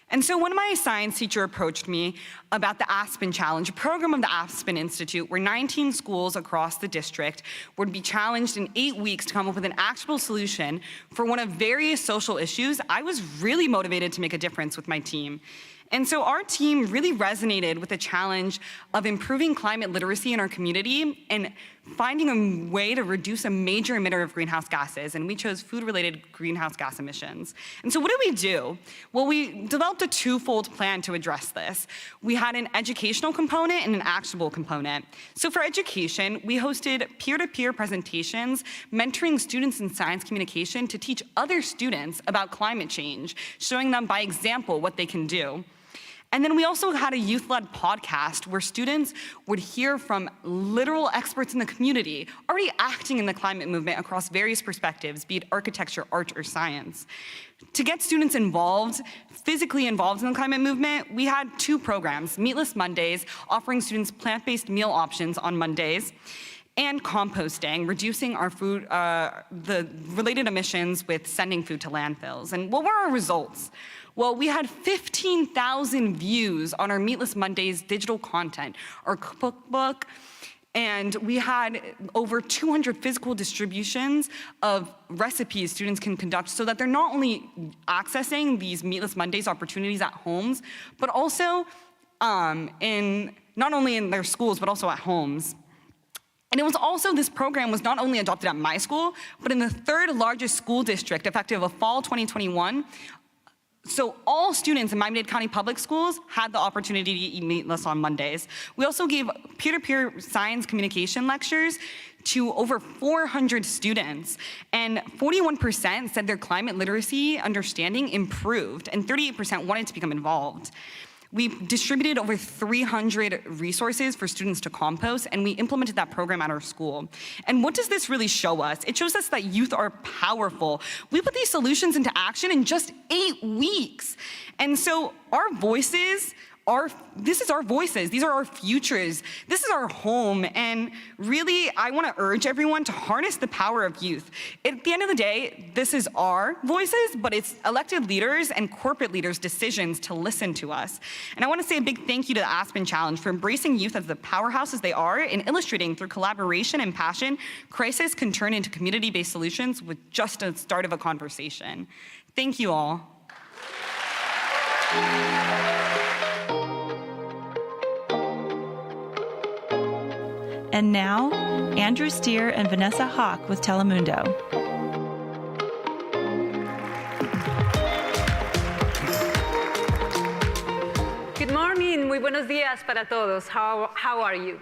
And so when my science teacher approached me about the Aspen Challenge, a program of the Aspen Institute where 19 schools across the district would be challenged in 8 weeks to come up with an actionable solution for one of various social issues, I was really motivated to make a difference with my team. And so our team really resonated with the challenge of improving climate literacy in our community and finding a way to reduce a major emitter of greenhouse gases, and we chose food-related greenhouse gas emissions. And so what did we do? Well, we developed a twofold plan to address this. We had an educational component and an actionable component. So for education, we hosted peer-to-peer presentations, mentoring students in science communication to teach other students about climate change, showing them by example what they can do. And then we also had a youth-led podcast where students would hear from literal experts in the community already acting in the climate movement across various perspectives, be it architecture, art, or science. To get students involved, physically involved in the climate movement, we had 2 programs, Meatless Mondays, offering students plant-based meal options on Mondays, and composting, reducing our food, the related emissions with sending food to landfills. And what were our results? Well, we had 15,000 views on our Meatless Mondays digital content, our cookbook, and we had over 200 physical distributions of recipes students can conduct so that they're not only accessing these Meatless Mondays opportunities at homes, but also not only in their schools, but also at homes. And it was also, this program was not only adopted at my school, but in the 3rd largest school district, effective of fall 2021. So all students in Miami-Dade County Public Schools had the opportunity to eat meatless on Mondays. We also gave peer-to-peer science communication lectures to over 400 students, and 41% said their climate literacy understanding improved, and 38% wanted to become involved. We distributed over 300 resources for students to compost, and we implemented that program at our school. And what does this really show us? It shows us that youth are powerful. We put these solutions into action in just 8 weeks. And so our voices This is our voices. These are our futures. This is our home. And really, I want to urge everyone to harness the power of youth. At the end of the day, this is our voices, but it's elected leaders and corporate leaders' decisions to listen to us. And I want to say a big thank you to the Aspen Challenge for embracing youth as the powerhouses they are and illustrating through collaboration and passion, crisis can turn into community-based solutions with just a start of a conversation. Thank you all. And now, Andrew Steer and Vanessa Hawk with Telemundo. Good morning, muy buenos días para todos. How are you?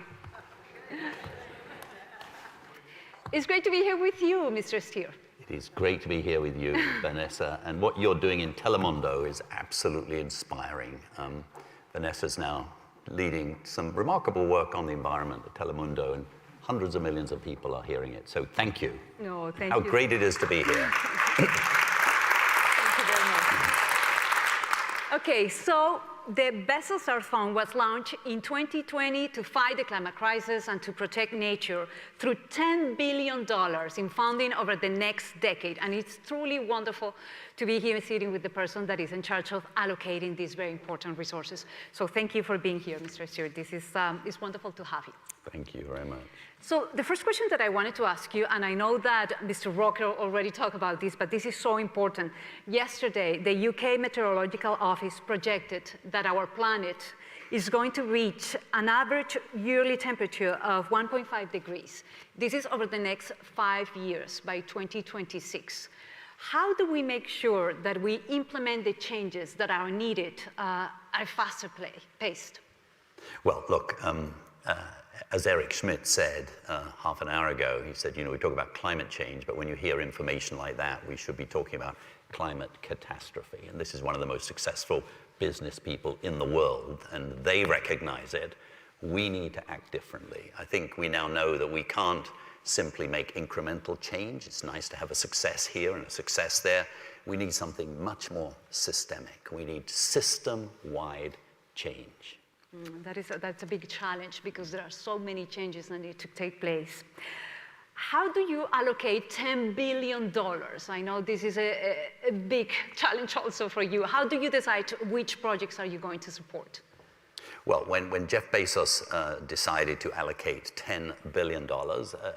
It's great to be here with you, Mr. Steer. It is great to be here with you, Vanessa, and what you're doing in Telemundo is absolutely inspiring. Vanessa's now leading some remarkable work on the environment at Telemundo, and hundreds of millions of people are hearing it. So thank you. No, thank How you. great it is to be here. Thank you very much. Okay, so the Bezos Earth Fund was launched in 2020 to fight the climate crisis and to protect nature through $10 billion in funding over the next decade. And it's truly wonderful to be here sitting with the person that is in charge of allocating these very important resources. So thank you for being here, Mr. Stewart. This is it's wonderful to have you. Thank you very much. So the first question that I wanted to ask you, and I know that Mr. Roker already talked about this, but this is so important. Yesterday, the UK Meteorological Office projected that our planet is going to reach an average yearly temperature of 1.5 degrees. This is over the next 5 years, by 2026. How do we make sure that we implement the changes that are needed at a faster pace? Well, look, as Eric Schmidt said half an hour ago, he said, we talk about climate change, but when you hear information like that, we should be talking about climate catastrophe. And this is one of the most successful business people in the world, and they recognize it. We need to act differently. I think we now know that we can't simply make incremental change. It's nice to have a success here and a success there. We need something much more systemic. We need system-wide change. That's a big challenge because there are so many changes that need to take place. How do you allocate $10 billion? I know this is a big challenge also for you. How do you decide which projects are you going to support? Well, when Jeff Bezos decided to allocate $10 billion,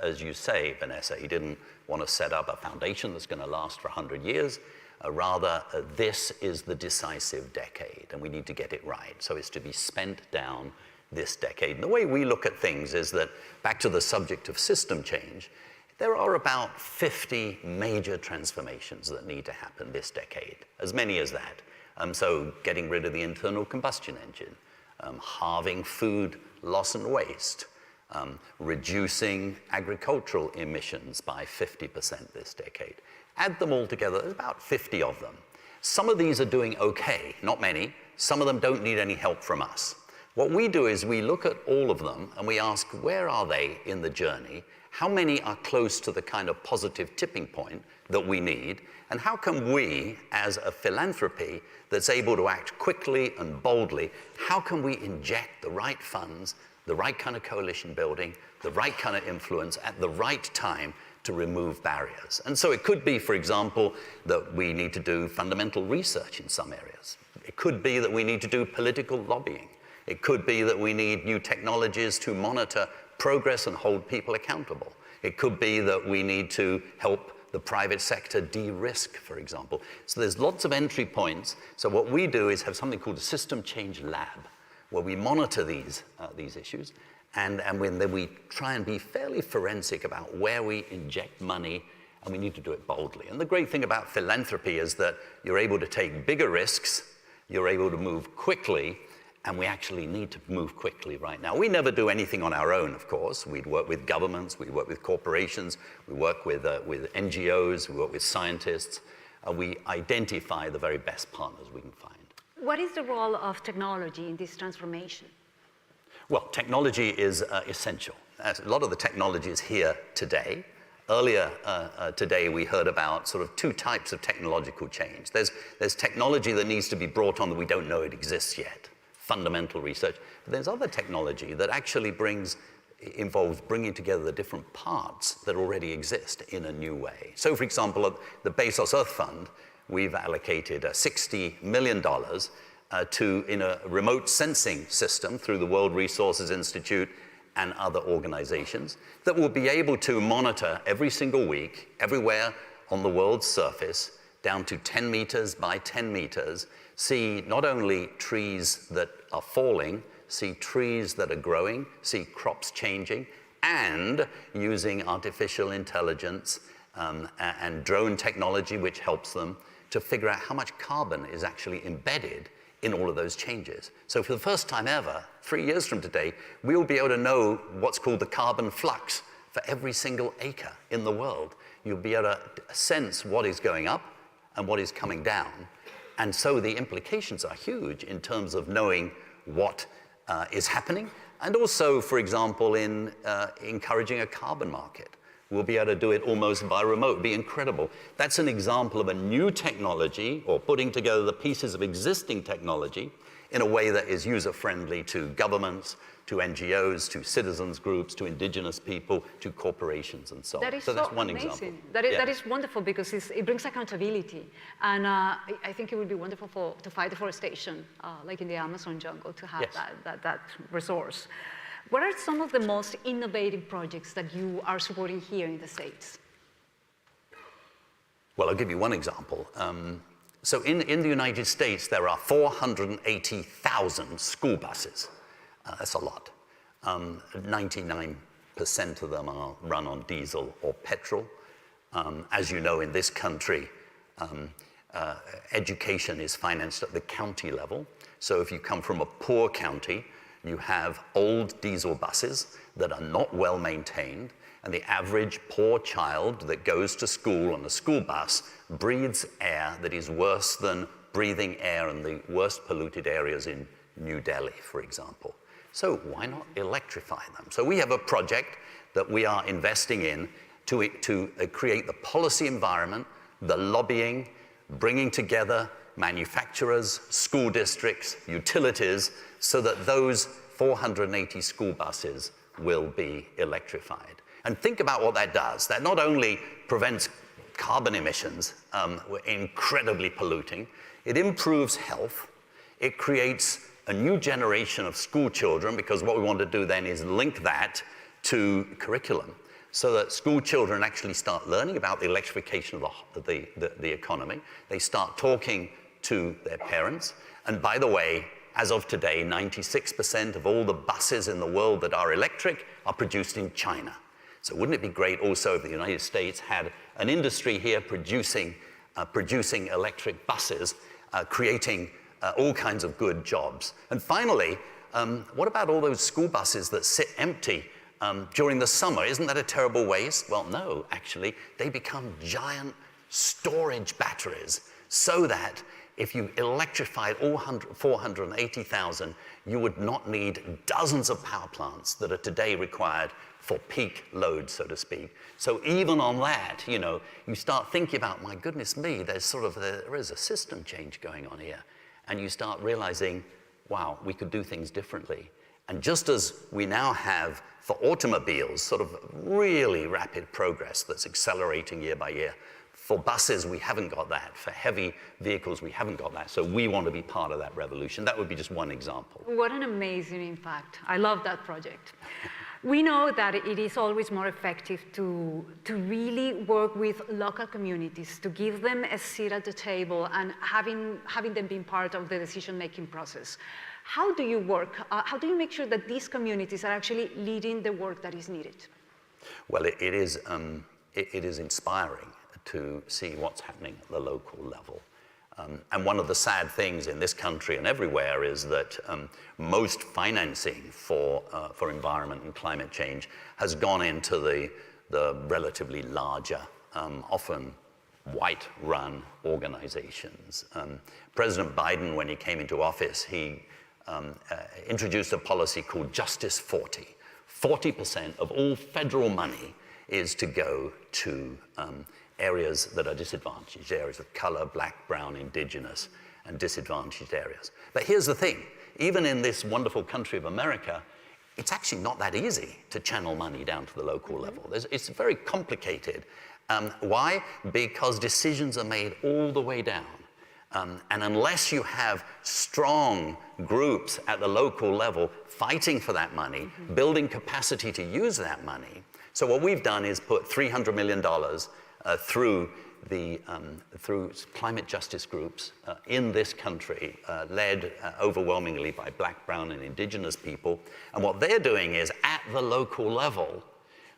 as you say, Vanessa, he didn't want to set up a foundation that's going to last for 100 years. Rather, this is the decisive decade, and we need to get it right. So it's to be spent down this decade. And the way we look at things is that, back to the subject of system change, there are about 50 major transformations that need to happen this decade, as many as that. So getting rid of the internal combustion engine, halving food loss and waste, reducing agricultural emissions by 50% this decade. Add them all together, there's about 50 of them. Some of these are doing okay, not many. Some of them don't need any help from us. What we do is we look at all of them and we ask, where are they in the journey? How many are close to the kind of positive tipping point that we need? And how can we, as a philanthropy that's able to act quickly and boldly, how can we inject the right funds, the right kind of coalition building, the right kind of influence at the right time to remove barriers? And so it could be, for example, that we need to do fundamental research in some areas. It could be that we need to do political lobbying. It could be that we need new technologies to monitor progress and hold people accountable. It could be that we need to help the private sector de-risk, for example. So there's lots of entry points. So what we do is have something called a system change lab, where we monitor these issues, and then we try and be fairly forensic about where we inject money, and we need to do it boldly. And the great thing about philanthropy is that you're able to take bigger risks, you're able to move quickly, and we actually need to move quickly right now. We never do anything on our own, of course. We'd work with governments, we work with corporations, we work with NGOs, we work with scientists. We identify the very best partners we can find. What is the role of technology in this transformation? Well, technology is essential. A lot of the technology is here today. Earlier today, we heard about sort of two types of technological change. There's technology that needs to be brought on that we don't know it exists yet. fundamental research. But there's other technology that actually involves bringing together the different parts that already exist in a new way. So for example, at the Bezos Earth Fund, we've allocated $60 million in a remote sensing system through the World Resources Institute and other organizations that will be able to monitor every single week, everywhere on the world's surface, down to 10 meters by 10 meters, see not only trees that are falling, see trees that are growing, see crops changing, and using artificial intelligence and drone technology, which helps them to figure out how much carbon is actually embedded in all of those changes. So for the first time ever, 3 years from today, we'll be able to know what's called the carbon flux for every single acre in the world. You'll be able to sense what is going up and what is coming down. And so the implications are huge in terms of knowing what is happening, and also, for example, in encouraging a carbon market. We'll be able to do it almost by remote. It'd be incredible. That's an example of a new technology, or putting together the pieces of existing technology in a way that is user-friendly to governments, to NGOs, to citizens groups, to indigenous people, to corporations, and so on. So that's one example. That is wonderful because it brings accountability. And I think it would be wonderful to fight deforestation, like in the Amazon jungle, to have that resource. What are some of the most innovative projects that you are supporting here in the States? Well, I'll give you one example. So in the United States, there are 480,000 school buses. That's a lot. 99% of them are run on diesel or petrol. As you know, in this country, education is financed at the county level. So if you come from a poor county, you have old diesel buses that are not well maintained, and the average poor child that goes to school on a school bus breathes air that is worse than breathing air in the worst polluted areas in New Delhi, for example. So why not electrify them? So we have a project that we are investing in to create the policy environment, the lobbying, bringing together manufacturers, school districts, utilities, so that those 480 school buses will be electrified. And think about what that does. That not only prevents carbon emissions, incredibly polluting, it improves health, it creates a new generation of school children, because what we want to do then is link that to curriculum, so that school children actually start learning about the electrification of the economy. They start talking to their parents. And by the way, as of today, 96% of all the buses in the world that are electric are produced in China. So wouldn't it be great also if the United States had an industry here producing electric buses, creating all kinds of good jobs? And finally, what about all those school buses that sit empty during the summer? Isn't that a terrible waste? Well, no, actually, they become giant storage batteries, so that if you electrified all 480,000, you would not need dozens of power plants that are today required for peak load, so to speak. So even on that, you know, you start thinking about, my goodness me, there is a system change going on here. And you start realizing, wow, we could do things differently. And just as we now have for automobiles sort of really rapid progress that's accelerating year by year, for buses, we haven't got that. For heavy vehicles, we haven't got that. So we want to be part of that revolution. That would be just one example. What an amazing impact. I love that project. We know that it is always more effective to really work with local communities, to give them a seat at the table and having them being part of the decision-making process. How do you work? How do you make sure that these communities are actually leading the work that is needed? Well, it is inspiring to see what's happening at the local level. And one of the sad things in this country and everywhere is that most financing for environment and climate change has gone into the relatively larger, often white-run organizations. President Biden, when he came into office, he introduced a policy called Justice 40. 40% of all federal money is to go to areas that are disadvantaged, areas of color, black, brown, indigenous, and disadvantaged areas. But here's the thing, even in this wonderful country of America, it's actually not that easy to channel money down to the local level. It's very complicated. Why? Because decisions are made all the way down. And unless you have strong groups at the local level fighting for that money, building capacity to use that money. So what we've done is put $300 million through climate justice groups in this country, led overwhelmingly by Black, Brown, and Indigenous people. And what they're doing is, at the local level,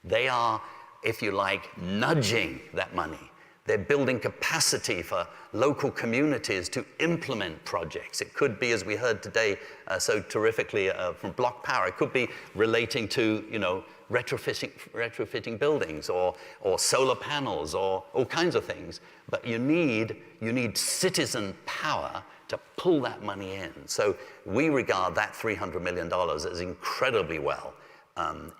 they are, if you like, nudging that money. They're building capacity for local communities to implement projects. It could be, as we heard today so terrifically from Block Power, it could be relating to, retrofitting buildings or solar panels or all kinds of things. But you need citizen power to pull that money in. So we regard that $300 million as incredibly well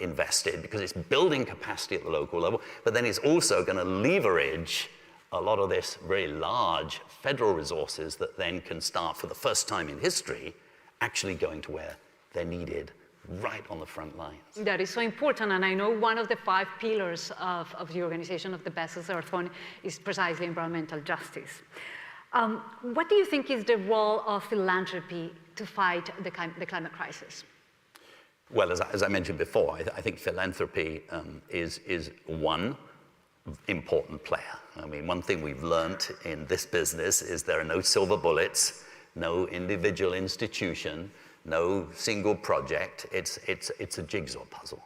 invested, because it's building capacity at the local level, but then it's also going to leverage a lot of this very large federal resources that then can start, for the first time in history, actually going to where they're needed, right on the front lines. That is so important, and I know one of the 5 pillars of the organization of the Bezos Earth Fund is precisely environmental justice. What do you think is the role of philanthropy to fight the climate crisis? Well, as I mentioned before, I think philanthropy is one important player. I mean, one thing we've learned in this business is there are no silver bullets, no individual institution, no single project. It's a jigsaw puzzle.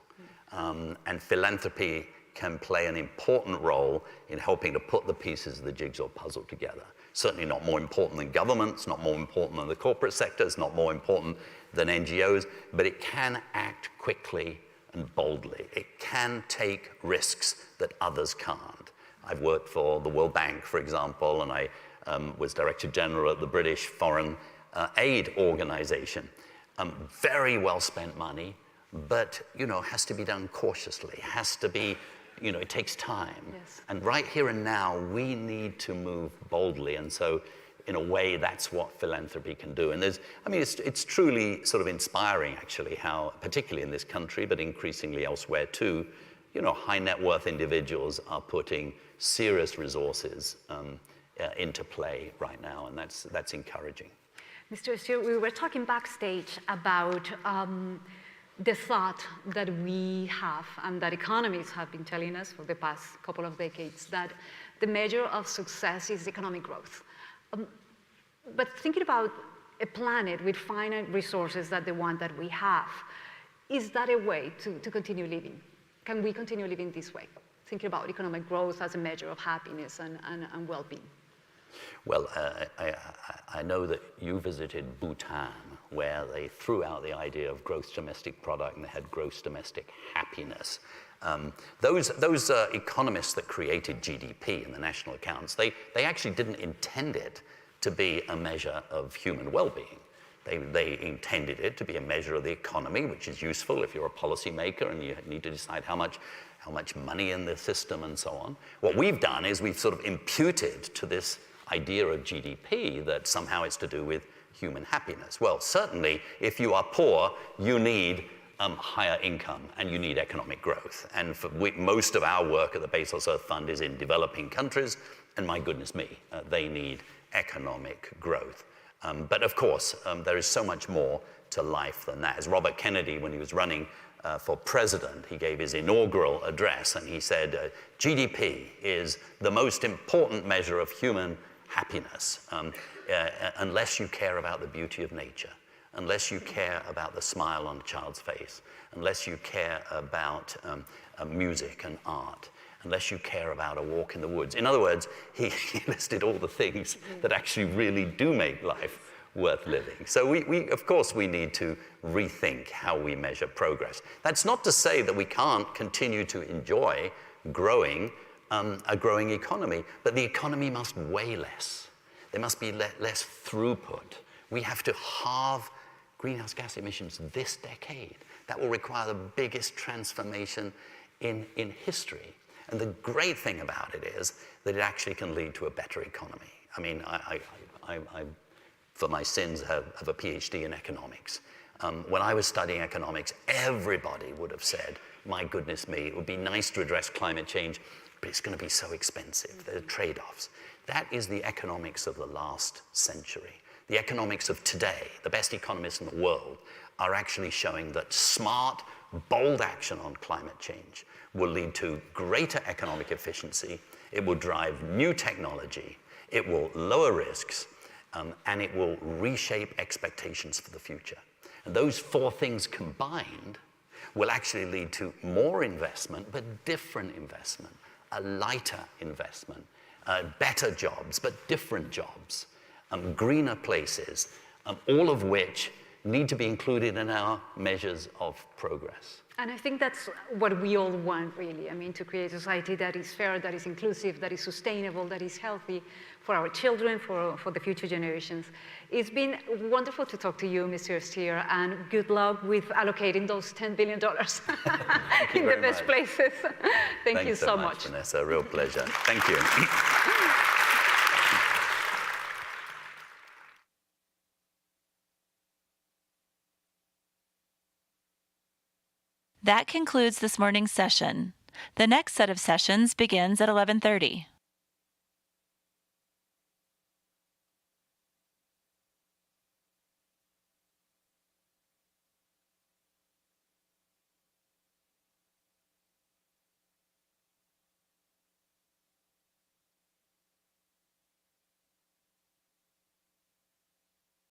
And philanthropy can play an important role in helping to put the pieces of the jigsaw puzzle together. Certainly not more important than governments, not more important than the corporate sectors, not more important than NGOs, but it can act quickly and boldly. It can take risks that others can't. I've worked for the World Bank, for example, and I was Director General at the British Foreign Aid Organization. Very well spent money, but has to be done cautiously, has to be, it takes time. Yes. And right here and now, we need to move boldly. And so in a way, that's what philanthropy can do. And it's truly sort of inspiring, actually, how, particularly in this country, but increasingly elsewhere too, high net worth individuals are putting serious resources into play right now, and that's encouraging. Mr. Steer, we were talking backstage about the thought that we have and that economists have been telling us for the past couple of decades, that the measure of success is economic growth. But thinking about a planet with finite resources that the one that we have, is that a way to continue living? Can we continue living this way? Thinking about economic growth as a measure of happiness and well-being. Well, I know that you visited Bhutan, where they threw out the idea of gross domestic product and they had gross domestic happiness. Those economists that created GDP in the national accounts, they actually didn't intend it to be a measure of human well-being. They intended it to be a measure of the economy, which is useful if you're a policymaker and you need to decide how much money in the system and so on. What we've done is we've sort of imputed to this idea of GDP that somehow it's to do with human happiness. Well, certainly, if you are poor, you need higher income and you need economic growth. And most of our work at the Bezos Earth Fund is in developing countries, and my goodness me, they need economic growth. But of course, there is so much more to life than that. As Robert Kennedy, when he was running for president, he gave his inaugural address and he said, GDP is the most important measure of human happiness, unless you care about the beauty of nature, unless you care about the smile on a child's face, unless you care about music and art, unless you care about a walk in the woods. In other words, he listed all the things that actually really do make life worth living. So we of course, we need to rethink how we measure progress. That's not to say that we can't continue to enjoy growing a growing economy, but the economy must weigh less. There must be less throughput. We have to halve greenhouse gas emissions this decade. That will require the biggest transformation in history. And the great thing about it is that it actually can lead to a better economy. I mean, I for my sins of a PhD in economics. When I was studying economics, everybody would have said, my goodness me, it would be nice to address climate change, but it's going to be so expensive. There are trade-offs. That is the economics of the last century. The economics of today, the best economists in the world, are actually showing that smart, bold action on climate change will lead to greater economic efficiency, it will drive new technology, it will lower risks, and it will reshape expectations for the future. And those four things combined will actually lead to more investment, but different investment, a lighter investment, better jobs, but different jobs, greener places, all of which need to be included in our measures of progress. And I think that's what we all want, really. I mean, to create a society that is fair, that is inclusive, that is sustainable, that is healthy for our children, for the future generations. It's been wonderful to talk to you, Mr. Steer, and good luck with allocating those $10 billion in the best places. Thank you so much, Vanessa. Real pleasure. Thank you. That concludes this morning's session. The next set of sessions begins at 11:30.